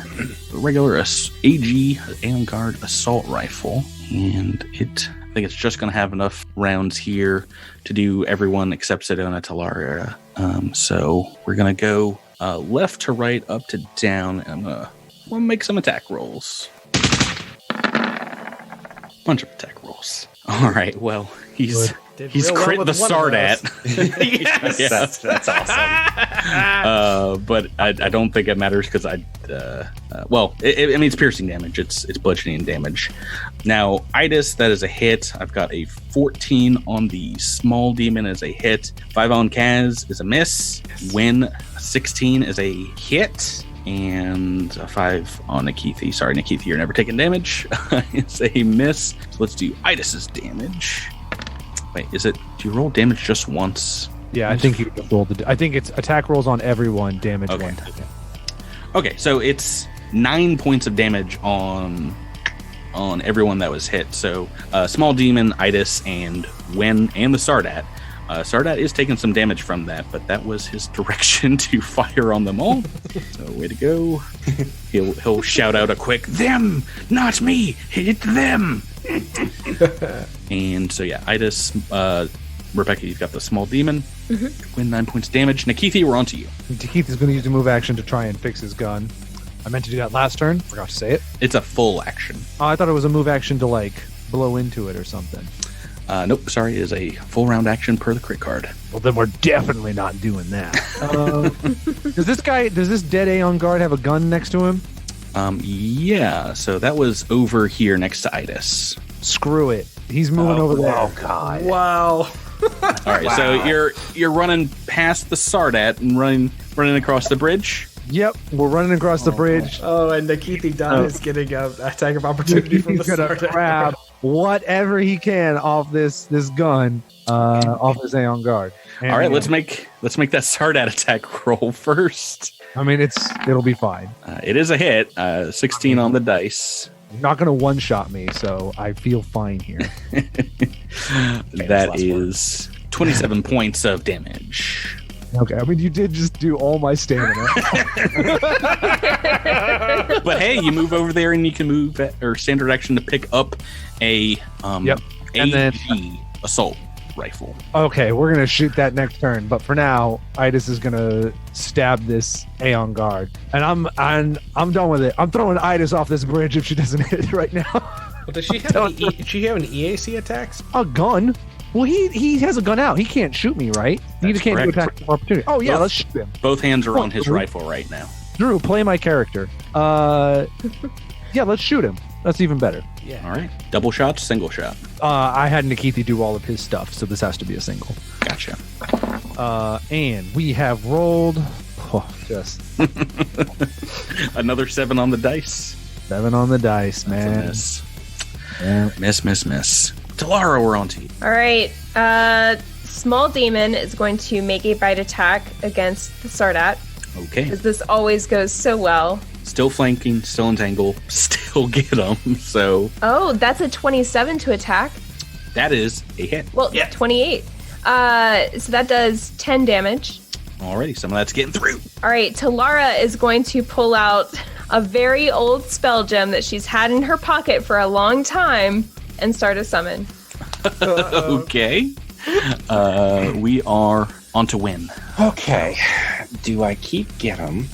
regular AG Aeon Guard assault rifle, and I think it's just going to have enough rounds here to do everyone except Sedona Talaria. So we're going to go left to right, up to down, and we'll make some attack rolls. Bunch of attack rolls. All right, well, he's He's real well crit with the one of Sardat. Yes, that's awesome. But I don't think it matters because I mean, it's piercing damage. It's bludgeoning damage. Now, Itis, that is a hit. I've got a 14 on the small demon as a hit. 5 on Kaz is a miss. Win 16 is a hit. And a 5 on Nikithi. Sorry, Nikithi, you're never taking damage. It's a miss. So let's do Itis's damage. Wait, do you roll damage just once? Yeah, I think you can roll I think it's attack rolls on everyone, damage Okay. one time. Okay, so it's 9 points of damage on everyone that was hit. So small demon, Itis, and Wen, and the Sardat. Sardat is taking some damage from that, but that was his direction to fire on them all. So way to go. He'll shout out a quick, "Them, not me, hit them." And so yeah, Itis, Rebecca, you've got the small demon. Win 9 points damage. Nikithi, we're on to you. Keith is going to use a move action to try and fix his gun. I meant to do that last turn. Forgot to say it. It's a full action. Oh, I thought it was a move action to like blow into it or something. Nope, sorry, it is a full round action per the crit card. Well, then we're definitely not doing that. Does this dead Aeon guard have a gun next to him? Yeah, so that was over here next to Itis. Screw it. He's moving over there. Oh God! Wow. All right, so you're running past the Sardat and running across the bridge. Yep, we're running across the bridge. Oh, and Nikithi Don is getting an attack of opportunity from the He's gonna Sardat. grab whatever he can off this gun, off this Aeon guard. And, All right, let's make that Sardat attack roll first. I mean, it'll be fine. It is a hit. 16 on the dice. You're not gonna one shot me, so I feel fine here. That is 27 points of damage. Okay, I mean, you did just do all my stamina. But hey, you move over there and you can move or standard action to pick up a And then- AG assault rifle. Okay, we're gonna shoot that next turn, but for now, Itis is gonna stab this Aeon guard, and I'm done with it. I'm throwing Itis off this bridge if she doesn't hit right now. Well, does she have an EAC attacks? A gun? Well, he has a gun out. He can't shoot me, right? He That's can't do correct. attack of opportunity. Oh yeah, Both- let's shoot him. Both hands are on his Drew. rifle right now. Drew, play my character. Yeah, let's shoot him. That's even better. All right. Double shot, single shot. I had Nikithi do all of his stuff, so this has to be a single. Gotcha. And we have rolled just Another 7 on the dice. 7 on the dice, That's a man. miss. Yeah. Miss. Talara, we're on to you. All right. Small demon is going to make a bite attack against the Sardat, Okay. because this always goes so well. Still flanking, still entangle, still get him. So Oh, that's a 27 to attack. that is a hit. Well, 28. So that does 10 damage. Alrighty, some of that's getting through. All right, Talara is going to pull out a very old spell gem that she's had in her pocket for a long time and start a summon. Okay. We are on to win. Okay. Do I keep get 'em?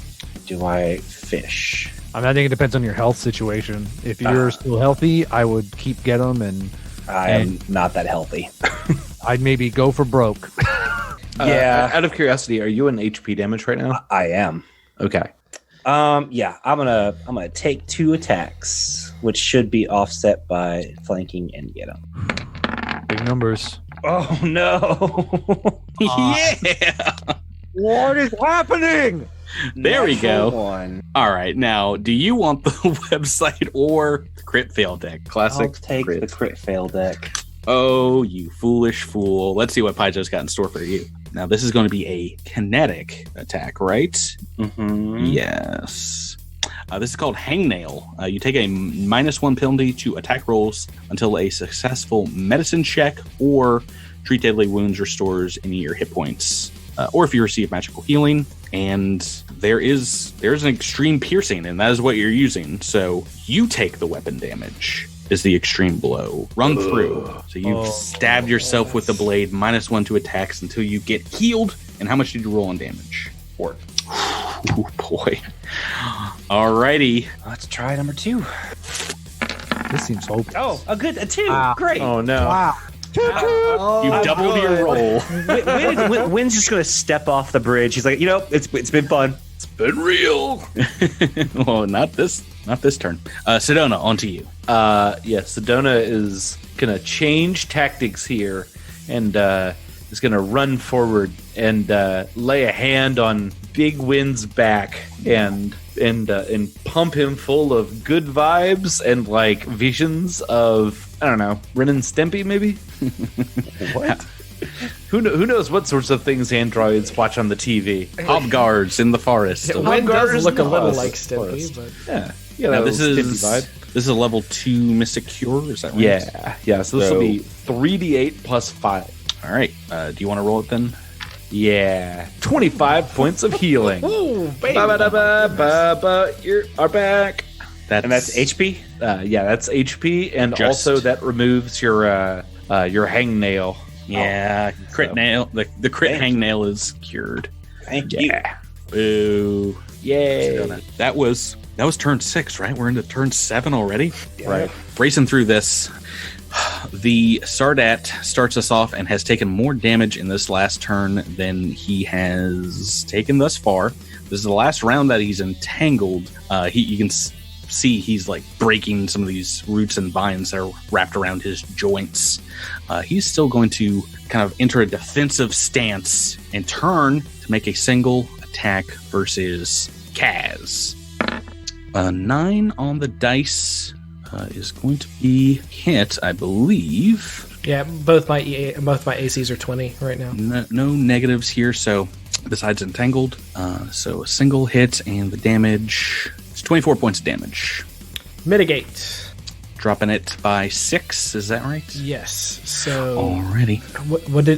Do I fish? I mean, I think it depends on your health situation. If you're still healthy, I would keep get them, and I am not that healthy. I'd maybe go for broke. Yeah. Out of curiosity, are you in HP damage right now? I am. Okay. Yeah, I'm gonna take 2 attacks, which should be offset by flanking and get 'em. Big numbers. Oh no! Yeah. What is happening? There we go. One. All right. Now, do you want the website or crit fail deck? I'll Classic take crit. the crit fail deck. Oh, you foolish fool. Let's see what Paizo's got in store for you. Now, this is going to be a kinetic attack, right? Mm-hmm. Yes. This is called Hangnail. You take a -1 penalty to attack rolls until a successful medicine check or treat deadly wounds restores any of your hit points, or if you receive magical healing. And there's an extreme piercing, and that is what you're using. So you take the weapon damage. Is the extreme blow. Run through. So you've stabbed yourself with the blade, -1 to attacks until you get healed. And how much did you roll on damage? 4. Oh boy. Alrighty. Let's try number 2. This seems hopeless. Oh, a 2. Wow. Great. Oh no. Wow. You doubled your roll. Wynn's just going to step off the bridge. He's like, it's been fun. It's been real. Well, not this turn. Sedona, on to you. Sedona is going to change tactics here and is going to run forward and lay a hand on Big Wind's back and pump him full of good vibes and like visions of, I don't know, Ren and Stimpy maybe? What? Who knows what sorts of things androids watch on the TV? Hobguards in the forest. Wynn does look a little Hobguards like in the Stimpy, forest. but Yeah, Now, that this little is Stimpy vibe. this is a level 2 Mystic Cure, is that right? Yeah. So this will be 3d8 plus 5. All right. Do you want to roll it then? Yeah, 25 points of healing. ooh, baby. You are back. And that's HP? That's HP, and Just. also that removes your hangnail. Yeah, crit nail. The crit hangnail is cured. Thank you. Boo! Yay! That was turn 6, right? We're into turn 7 already. Right. Racing through this, the Sardat starts us off and has taken more damage in this last turn than he has taken thus far. This is the last round that he's entangled. You can see he's like breaking some of these roots and vines that are wrapped around his joints. He's still going to kind of enter a defensive stance and turn to make a single attack versus Kaz. 9 on the dice is going to be hit, I believe. Yeah, both my ACs are 20 right now. No negatives here, so besides entangled. So a single hit, and the damage is 24 points of damage. Mitigate. Dropping it by 6, is that right? Yes. So Alrighty.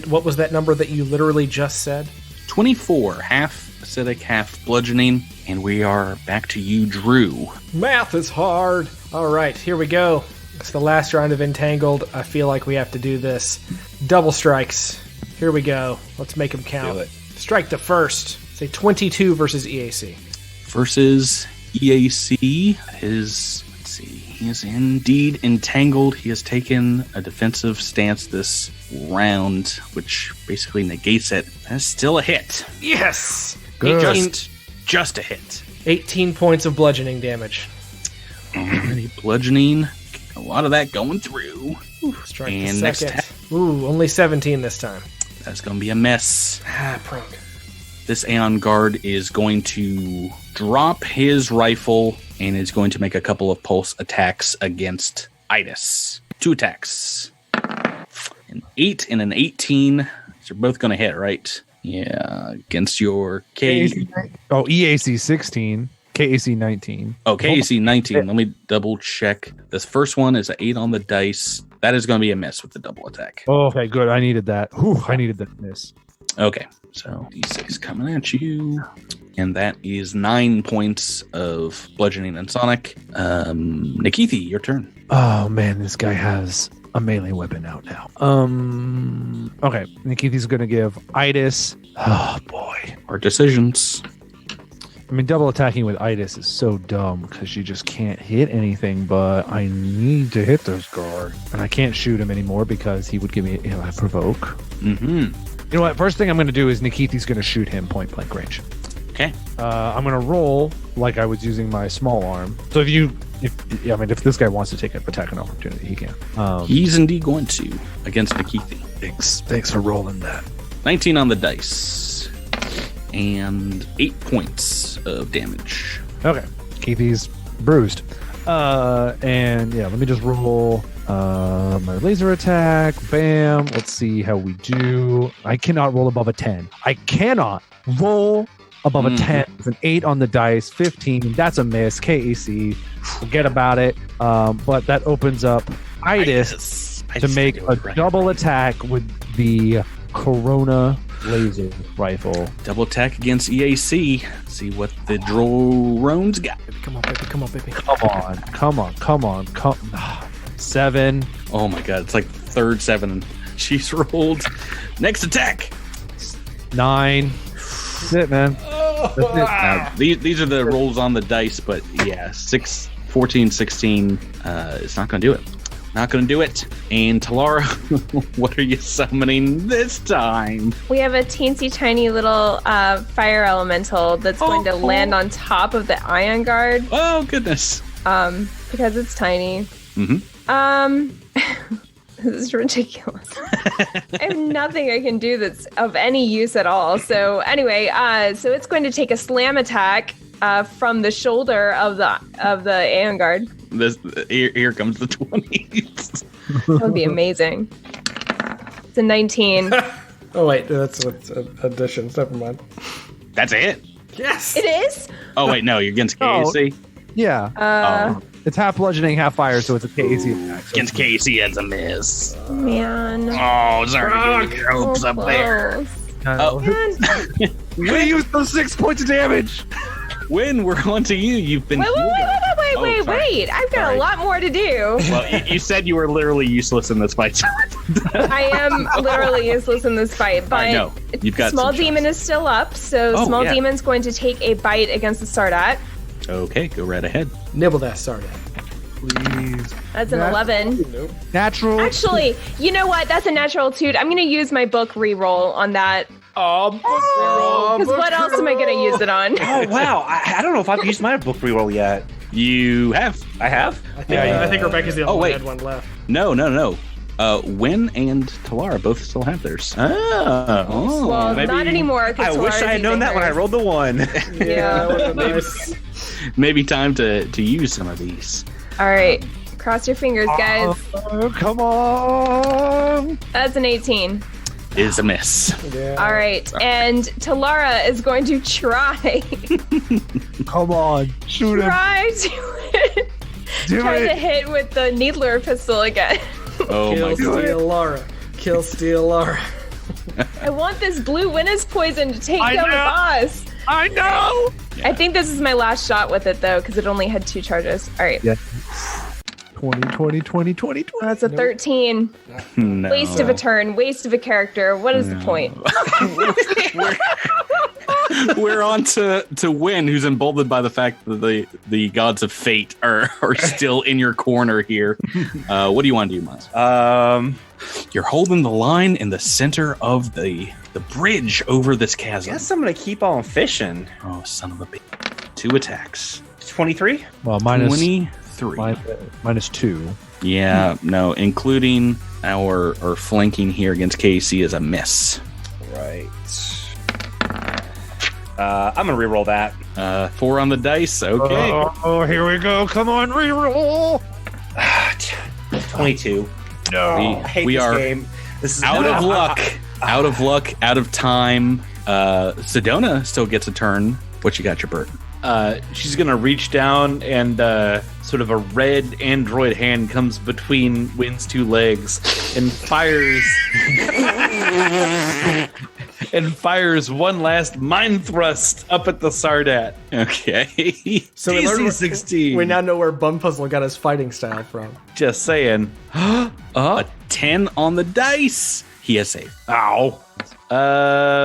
what was that number that you literally just said? 24, half acidic, half bludgeoning, and we are back to you, Drew. Math is hard. All right, here we go. It's the last round of Entangled. I feel like we have to do this. Double strikes. Here we go. Let's make them count. Do it. Strike the first. Say 22 versus EAC. Versus EAC is, let's see, he is indeed entangled. He has taken a defensive stance this round, which basically negates it. That's still a hit. Yes! Good. Just a hit. 18 points of bludgeoning damage. Already bludgeoning. A lot of that going through. Strike And the next second. attack. Ooh, only 17 this time. That's going to be a mess. Prunk. This Aeon Guard is going to drop his rifle and is going to make a couple of pulse attacks against Itis. 2 attacks. An 8 and an 18. These are both going to hit, right? Yeah, against your K. EAC 16, KAC 19. Oh, KAC 19. Let me double check. This first one is an 8 on the dice. That is going to be a miss with the double attack. Oh, okay, good. I needed that. Whew, I needed that miss. Okay, so D6 coming at you. And that is 9 points of bludgeoning and sonic. Nikithi, your turn. Oh man, this guy has a melee weapon out now. Okay, Nikithi's gonna give Itis. Oh boy. Our decisions. I mean, double attacking with Itis is so dumb because she just can't hit anything. But I need to hit this guard, and I can't shoot him anymore because he would give me a provoke. Mm-hmm. You know what? First thing I'm gonna do is Nikithi's gonna shoot him point blank range. Okay. I'm gonna roll like I was using my small arm. So if this guy wants to take an attack and opportunity, he can. He's indeed going to against Nikithi. Thanks for rolling that. 19 on the dice. And 8 points of damage. Okay, Keithy's bruised. And yeah, let me just roll my laser attack. Bam. Let's see how we do. I cannot roll above a 10. I cannot roll above a 10 with an 8 on the dice. 15. That's a miss. KAC. Forget about it. But that opens up Itis to make a double attack with the Corona laser rifle. Double attack against EAC. See what the drones got. Come on, baby. Come on, baby. Come on. 7. Oh my god, it's like third 7. She's rolled. Next attack. 9. That's it, man. That's it. Now, these are the rolls on the dice, but yeah, 6, 14, 16. It's not going to do it. Not going to do it. And Talara, what are you summoning this time? We have a teensy tiny little fire elemental that's going to land on top of the Aeon guard. Oh, goodness. Because it's tiny. This is ridiculous. I have nothing I can do that's of any use at all. So anyway, so it's going to take a slam attack from the shoulder of the Aeon guard. Here comes the 20s. That would be amazing. It's a 19. Oh wait, that's additions. Never mind. That's it? Yes. It is? Oh, wait, no, you're against KC? Yeah. It's half bludgeoning, half fire, so it's a KAC attack. So Against KC, it's a miss. Man. Oh, sorry. Get your hopes up there. Man. we used those 6 points of damage. Win, we're on to you. You've been Wait. I've got a lot more to do. Well, you said you were literally useless in this fight. I am literally useless in this fight, but I know. You've got Small some Demon is still up, so Small yeah. Demon's going to take a bite against the Sardat. Okay, go right ahead. Nibble that Sardat. Please. That's an 11. Natural. Actually, you know what? That's a natural 2. I'm going to use my book reroll on that. Because what else am I going to use it on? Oh, wow. I don't know if I've used my book reroll yet. You have. I have? I think Rebecca's the only one wait. that had one left. No. Win and Talara both still have theirs. Oh. Well, maybe- not anymore. I wish I had known that when I rolled the 1. Yeah. That would have nice. Maybe time to use some of these. All right. Cross your fingers, guys. Oh, come on. That's an 18. Is a miss. Yeah. All right. And Talara is going to try. Come on. Shoot him. try to hit with the Needler pistol again. Oh Kill my god. Steal Lara. Kill Steal Lara. I want this blue Winnis poison to take down the boss. I know. I think this is my last shot with it, though, because it only had 2 charges. All right. Yeah. 20. That's a 13. No. Waste of a turn. Waste of a character. What is the point? We're on to Win, who's emboldened by the fact that the gods of fate are still in your corner here. What do you want to do, Miles? You're holding the line in the center of the bridge over this chasm. I guess I'm going to keep on fishing. Oh, son of a bitch. 2 attacks. 23? Well, minus 23. minus 2. Yeah, no, including our flanking here against KC is a miss. Right. I'm going to reroll that. 4 on the dice. Okay. Oh, here we go. Come on, reroll. 22. No. I hate we this are game. This is out of luck. Out of luck. Out of time. Sedona still gets a turn. What you got, your bird? She's gonna reach down and sort of a red android hand comes between Win's 2 legs and fires one last mind thrust up at the Sardat. Okay. So we learned DC 16. we now know where Bumfuzzle got his fighting style from. Just saying. A 10 on the dice. He has saved. Ow.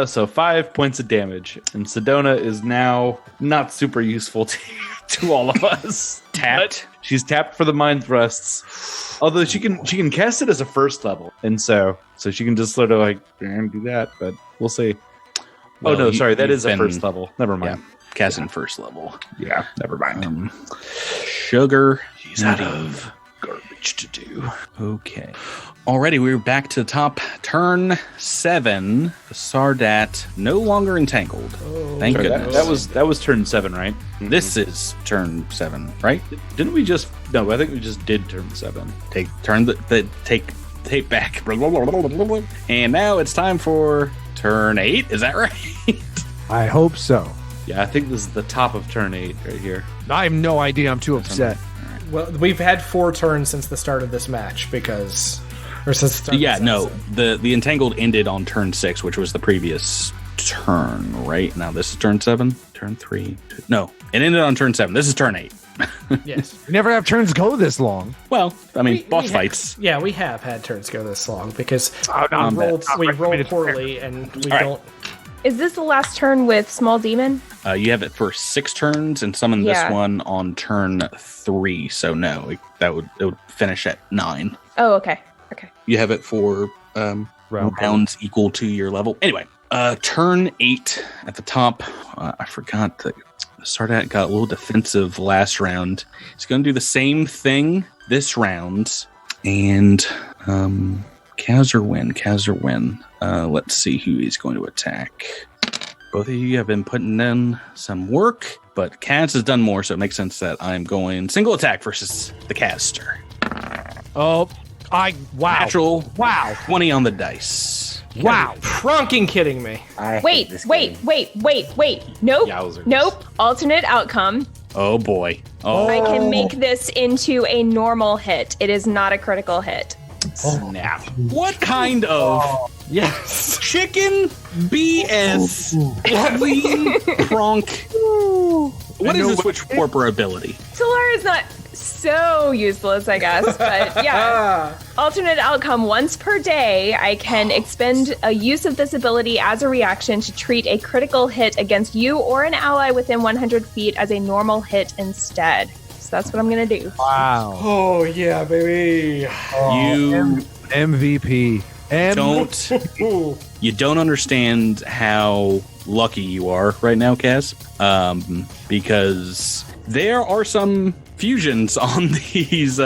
So 5 points of damage, and Sedona is now not super useful to all of us. Tapped. She's tapped for the mind thrusts. Although she can cast it as a first level, and so she can just sort of like do that. But we'll see. Well, that you've is a been- first level. Never mind. Casting first level. Yeah, never mind. Sugar. She's out of garbage to do. Okay. Alrighty, we're back to the top. Turn 7. The Sardat no longer entangled. Thank Sorry, goodness. that was turn 7, right? This is turn 7, right? Didn't we just? No, I think we just did turn 7. Take tape back. And now it's time for turn 8. Is that right? I hope so. Yeah, I think this is the top of turn 8 right here. I have no idea. I'm too upset. Well, we've had 4 turns since the start of this match since the start of Yeah, this no. episode. The entangled ended on turn 6, which was the previous turn, right? Now this is turn 7, turn 3. No, it ended on turn 7. This is turn 8. Yes. We never have turns go this long. Well, I mean, boss we fights. Yeah, we have had turns go this long because no, we rolled not poorly and we All right. don't. Is this the last turn with Small Demon? You have it for 6 turns, and summon this one on turn 3. So no, it would finish at 9. Oh, okay. You have it for rounds equal to your level. Anyway, turn 8 at the top. I forgot that Sardat got a little defensive last round. He's going to do the same thing this round, and Kaz or Win. Let's see who he's going to attack. Both of you have been putting in some work, but Kaz has done more, so it makes sense that I'm going single attack versus the caster. Oh, wow. Natural. Wow. 20 on the dice. Wow. Prunking kidding me. Wait. Nope. Yowzers. Nope. Alternate outcome. Oh boy. Oh, I can make this into a normal hit. It is not a critical hit. snap. What kind of Yes. chicken BS queen pronk? What is this witch warper ability? Solar is not so useless, I guess, but yeah. Alternate outcome: once per day, I can expend a use of this ability as a reaction to treat a critical hit against you or an ally within 100 feet as a normal hit instead. So that's what I'm gonna do. Wow. Oh yeah, baby. You MVP. You don't understand how lucky you are right now, Kaz, because there are some fusions on these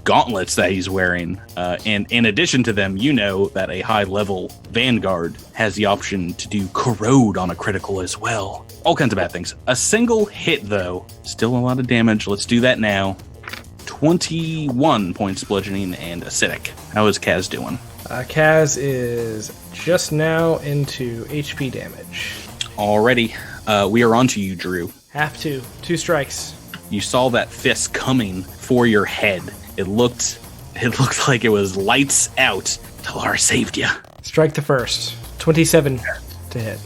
gauntlets that he's wearing, and in addition to them, you know that a high-level Vanguard has the option to do corrode on a critical as well. All kinds of bad things. A single hit, though, still a lot of damage. Let's do that now. 21 points bludgeoning and acidic. How is Kaz doing? Kaz is just now into HP damage. Alrighty, we are on to you, Drew. Have to. 2 strikes. You saw that fist coming for your head. It looked like it was lights out. Talar saved you. Strike the first. 27 to hit.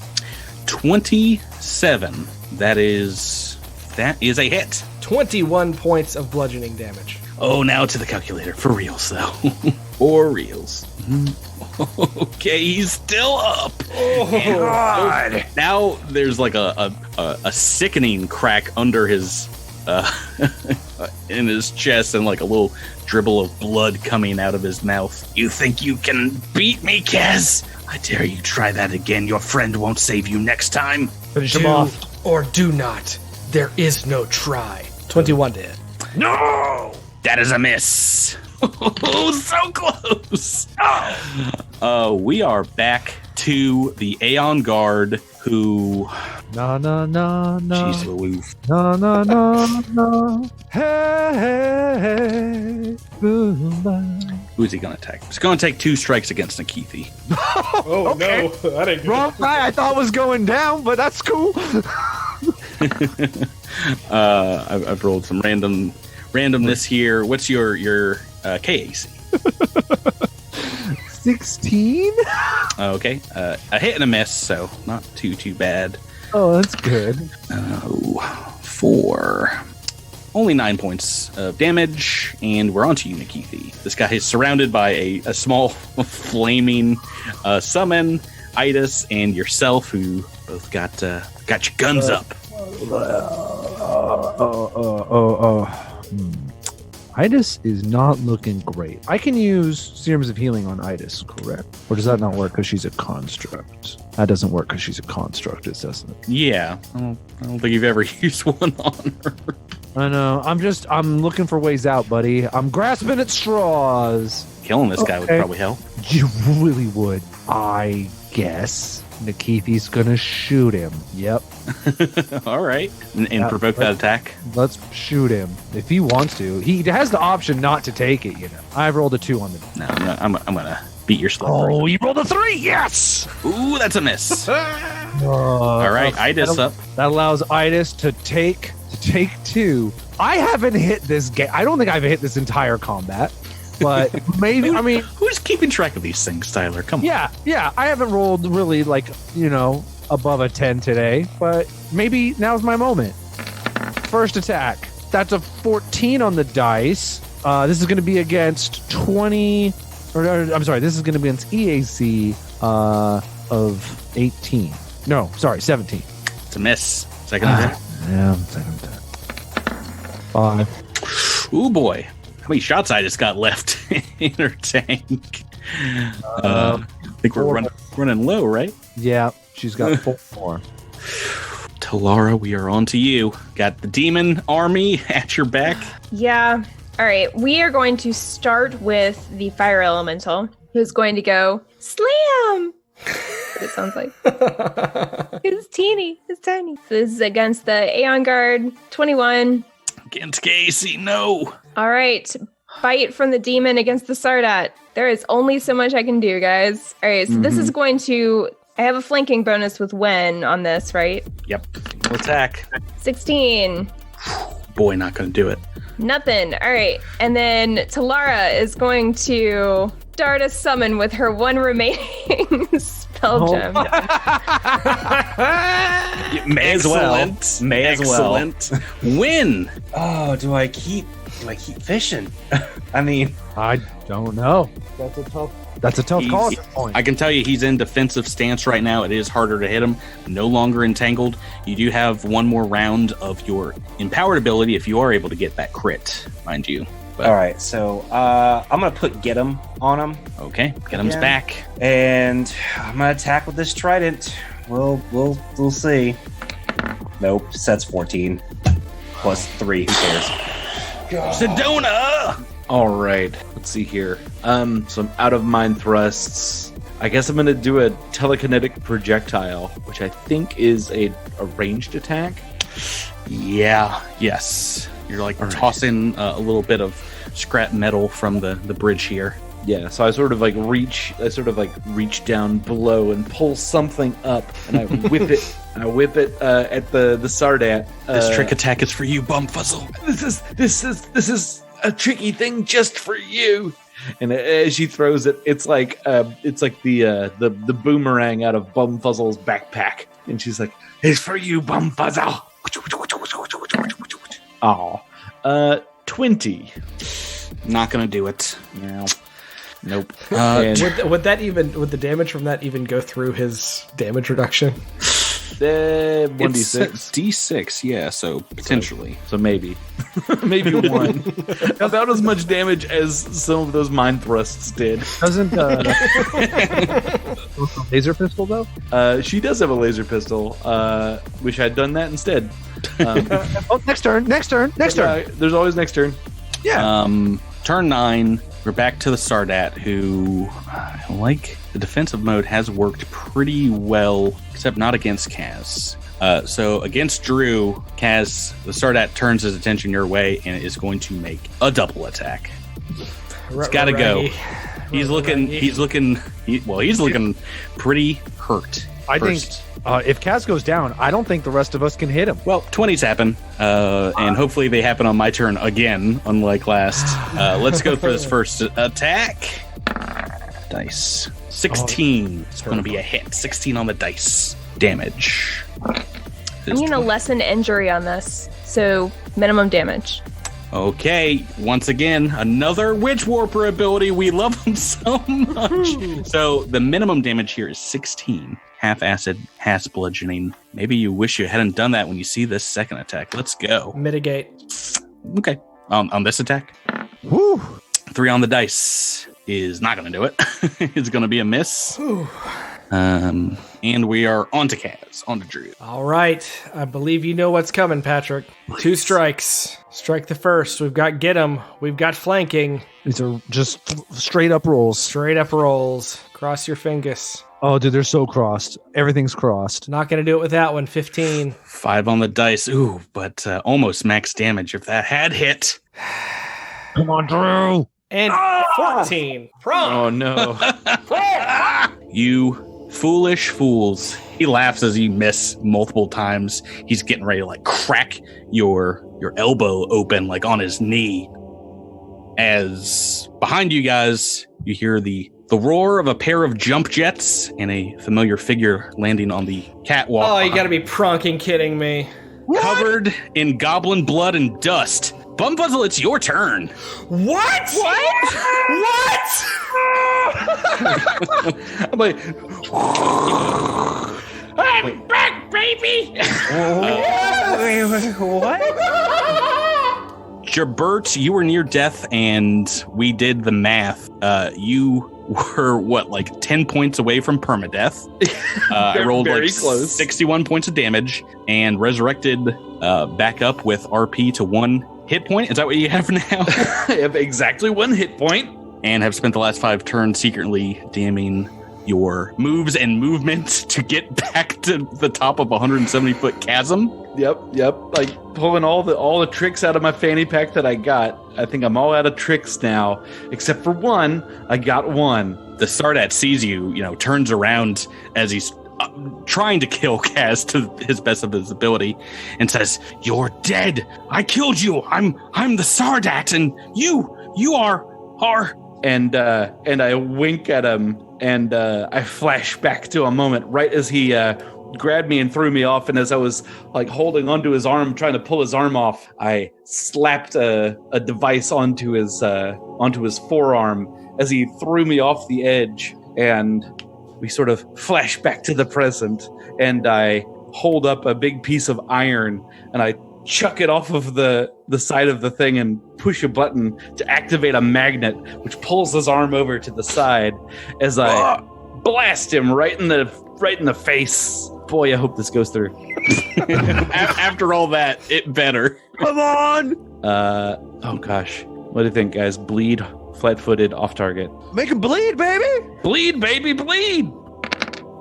27. That is a hit. 21 points of bludgeoning damage. Oh, now to the calculator. For reals, though. For reals. Okay, he's still up. Oh, God. Now there's like a sickening crack under his in his chest and like a little dribble of blood coming out of his mouth. You think you can beat me, Kaz? I dare you try that again. Your friend won't save you next time. Finish him off. Or do not. There is no try. 21 to hit. No! That is a miss. Oh, so close. We are back to the Aeon Guard who... No. Jeez Louise. No. Hey. Who's he going to attack? He's going to take 2 strikes against Nakithi. Oh, okay. No. That ain't good. Wrong guy I thought was going down, but that's cool. I've rolled some randomness here. What's your KAC? 16? Okay, a hit and a miss, so not too bad. Oh, that's good. 4. Only 9 points of damage, and we're on to you, Nakithi. This guy is surrounded by a small flaming summon, Idis, and yourself, who both got your guns up. Idis is not looking great. I can use Serums of Healing on Idis, correct? Or does that not work because she's a construct? That doesn't work because she's a construct, doesn't it? Yeah, I don't think you've ever used one on her. I know. I'm looking for ways out, buddy. I'm grasping at straws. Killing this guy would probably help. You really would. I guess Nakithi's gonna shoot him. Yep. All right. And provoke that attack. Let's shoot him. If he wants to. He has the option not to take it, you know. I've rolled a 2 on the... No, I'm gonna beat your slip. Oh, you rolled a 3! Yes! Ooh, that's a miss. All right, Idis up. That allows Idis to take 2. I haven't hit this game. I don't think I've hit this entire combat. But maybe, I mean... Who's keeping track of these things, Tyler? Come on. Yeah. I haven't rolled really, above a 10 today. But maybe now's my moment. First attack. That's a 14 on the dice. This is going to be against 20... this is going to be against EAC of 18. No, sorry, 17. It's a miss. Second attack. Yeah, second attack. 5. Ooh, boy. How many shots I just got left in her tank? I think we're running low, right? Yeah, she's got 4 more. Talara, we are on to you. Got the demon army at your back. Yeah. All right. We are going to start with the fire elemental, who's going to go slam. What it sounds like. It's teeny. It's tiny. So this is against the Aeon Guard. 21. Against Casey, no. All right. Bite from the demon against the Sardat. There is only so much I can do, guys. All right. So this is going to... I have a flanking bonus with Wen on this, right? Yep. Attack. 16. Boy, not going to do it. Nothing. All right. And then Talara is going to start a summon with her one remaining spell gem. May as well. Excellent. Win. Oh, do I keep fishing? I mean, I don't know. That's a tough call at this point. I can tell you he's in defensive stance right now. It is harder to hit him. No longer entangled. You do have one more round of your empowered ability if you are able to get that crit, mind you. But, all right, so I'm gonna put get him on him. Okay, get him's back, and I'm gonna attack with this trident. We'll see. Nope, sets 14 plus 3. Who cares? Sedona. All right, let's see here. Some out of mind thrusts. I guess I'm gonna do a telekinetic projectile, which I think is a ranged attack. Yeah. Yes. You're like tossing a little bit of scrap metal from the bridge here. Yeah, so I sort of like reach down below and pull something up, and I whip it. I whip it at the Sardat. This trick attack is for you, Bumfuzzle. This is a tricky thing just for you. And as she throws it, it's like the boomerang out of Bumfuzzle's backpack, and she's like, "It's for you, Bumfuzzle." Oh, 20. Not gonna do it. No. Nope. Would the damage from that even go through his damage reduction? 1d6. D6, yeah, so potentially. So maybe. Maybe 1. About as much damage as some of those mind thrusts did. Doesn't laser pistol though? She does have a laser pistol. Wish I'd done that instead. Next turn. There's always next turn. Yeah. Turn 9. We're back to the Sardat, who, like the defensive mode, has worked pretty well, except not against Kaz. So against Drew, Kaz, the Sardat turns his attention your way and is going to make a double attack. It's got to go. He's looking pretty hurt. I think if Kaz goes down, I don't think the rest of us can hit him. Well, 20s happen, and hopefully they happen on my turn again, unlike last. Let's go for this first attack. Dice. 16. It's going to be a hit. 16 on the dice. Damage. I'm going to lessen injury on this, so minimum damage. Okay, once again, another Witch Warper ability. We love them so much. So the minimum damage here is 16. Half acid, half bludgeoning. Maybe you wish you hadn't done that when you see this second attack. Let's go. Mitigate. Okay. On this attack. Woo! 3 on the dice is not going to do it. It's going to be a miss. And we are on to Kaz, on to Drew. All right. I believe you know what's coming, Patrick. Please. 2 strikes. Strike the first. We've got get 'em. We've got flanking. These are just straight up rolls. Straight up rolls. Cross your fingers. Oh, dude, they're so crossed. Everything's crossed. Not going to do it with that one. 15. 5 on the dice. Ooh, but almost max damage if that had hit. Come on, Drew. And 14. Prone. Oh, no. You foolish fools. He laughs as you miss multiple times. He's getting ready to like crack your elbow open like on his knee. As behind you guys, you hear the roar of a pair of jump jets and a familiar figure landing on the catwalk. Oh, you gotta be pronking kidding me. Covered in goblin blood and dust. Bumfuzzle, it's your turn. What? I'm like, I'm back, baby! Wait, what? Jabert, you were near death, and we did the math. You were, 10 points away from permadeath. I rolled very close. 61 points of damage and resurrected back up with RP to 1 hit point. Is that what you have now? I have exactly 1 hit point. And have spent the last 5 turns secretly damning your moves and movement to get back to the top of a 170-foot chasm. Yep. Like pulling all the tricks out of my fanny pack that I got. I think I'm all out of tricks now, except for one. I got one. The Sardat sees you, turns around as he's trying to kill Kaz to his best of his ability, and says, "You're dead. I killed you. I'm the Sardat, and you are." And I wink at him, and I flash back to a moment right as he grabbed me and threw me off. And as I was holding onto his arm, trying to pull his arm off, I slapped a device onto his forearm as he threw me off the edge. And we sort of flash back to the present. And I hold up a big piece of iron, and I chuck it off of the side of the thing and push a button to activate a magnet, which pulls his arm over to the side as I blast him right in the face. Boy, I hope this goes through. After all that, it better. Come on! Oh gosh. What do you think, guys? Bleed, flat-footed, off target. Make him bleed, baby! Bleed, baby, bleed!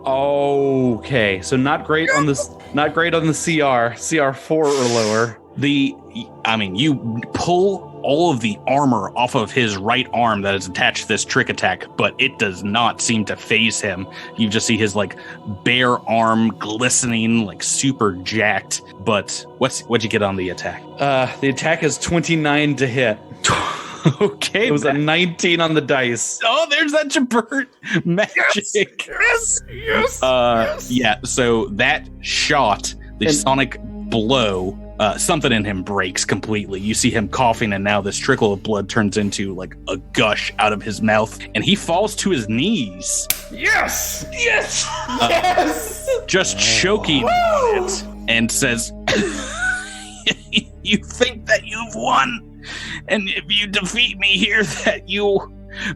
Okay, so not great on this. Not great on the CR 4 or lower. You pull all of the armor off of his right arm that is attached to this trick attack, but it does not seem to phase him. You just see his bare arm glistening, super jacked. But what'd you get on the attack? The attack is 29 to hit. Okay, it was a 19 on the dice. Oh, there's that Jabert magic. Yes. Yeah, so that shot, the sonic blow, something in him breaks completely. You see him coughing, and now this trickle of blood turns into a gush out of his mouth, and he falls to his knees. Yes. Just choking on it, and says, "You think that you've won? And if you defeat me here, that you'll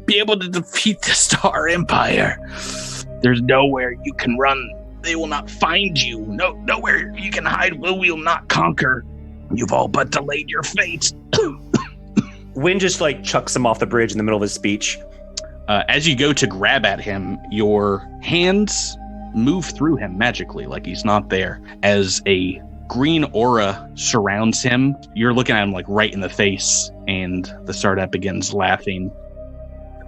be able to defeat the Star Empire. There's nowhere you can run. They will not find you. Nowhere you can hide. We will not conquer. You've all but delayed your fate." Wynn just chucks him off the bridge in the middle of his speech. As you go to grab at him, your hands move through him magically, like he's not there. As a green aura surrounds him, you're looking at him right in the face, and the Sardat begins laughing.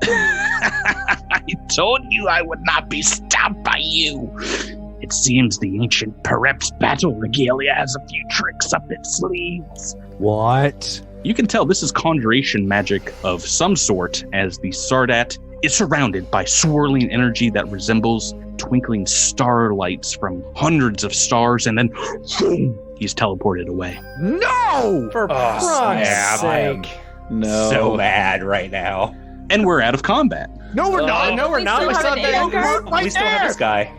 "I told you I would not be stopped by you. It seems the ancient Perep's battle regalia has a few tricks up its sleeves." What? You can tell this is conjuration magic of some sort, as the Sardat is surrounded by swirling energy that resembles twinkling starlights from hundreds of stars, and then he's teleported away. No! For Christ's sake. No. So mad right now. And we're out of combat. No, we're not. No, we're We not. still We have still an have Aeon guard? we still have this guy.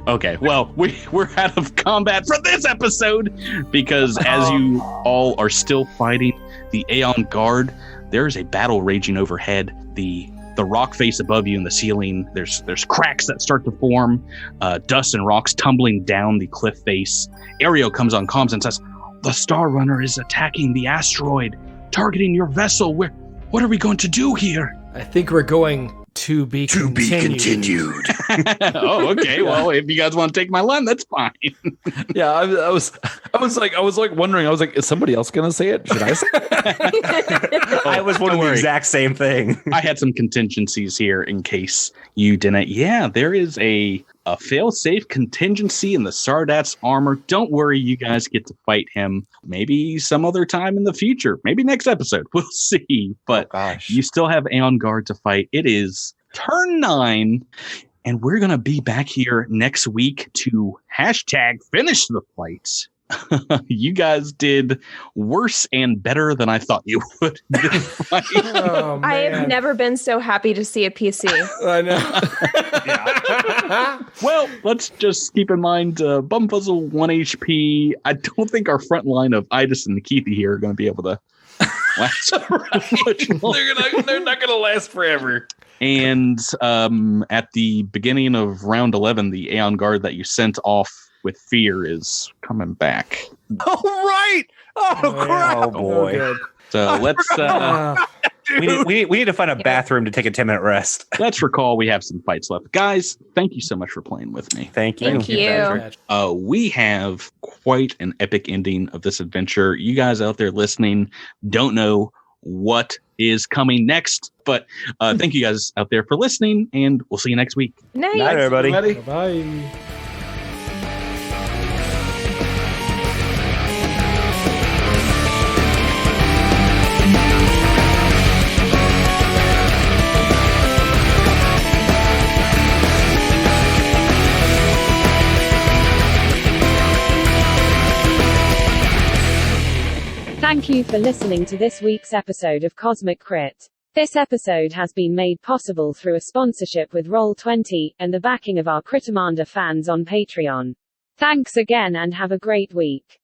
Okay, well, we're out of combat for this episode, because as you all are still fighting the Aeon Guard, there's a battle raging overhead. The rock face above you in the ceiling, there's cracks that start to form, dust and rocks tumbling down the cliff face. Aereo comes on comms and says, "The Star Runner is attacking the asteroid, targeting your vessel. What are we going to do here?" I think we're going to be continued. Oh, okay. Well, if you guys want to take my line, that's fine. Yeah, I was wondering. I was like, is somebody else gonna say it? Should I say it? I was wondering the exact same thing. I had some contingencies here in case you didn't. Yeah, there is a fail-safe contingency in the Sardat's armor. Don't worry, you guys get to fight him maybe some other time in the future. Maybe next episode. We'll see. But you still have Aeon Guard to fight. It is turn 9, and we're going to be back here next week to #finish the fight. You guys did worse and better than I thought you would. Oh, I have man. never been so happy to see a PC. I know. Well, let's just keep in mind Bumfuzzle 1 HP. I don't think our front line of Idis and Nikiti here are going to be able to last much longer. They're not going to last forever. And at the beginning of round 11, the Aeon Guard that you sent off with fear is coming back. Oh, right. Oh, crap. Oh boy. So let's We need to find a bathroom to take a 10-minute rest. let's recall we have some fights left. Guys, thank you so much for playing with me. Thank you. Thank you. We have quite an epic ending of this adventure. You guys out there listening don't know what is coming next, but thank you guys out there for listening, and we'll see you next week. Night. Night, everybody. Bye. Thank you for listening to this week's episode of Cosmic Crit. This episode has been made possible through a sponsorship with Roll20 and the backing of our Critamander fans on Patreon. Thanks again and have a great week.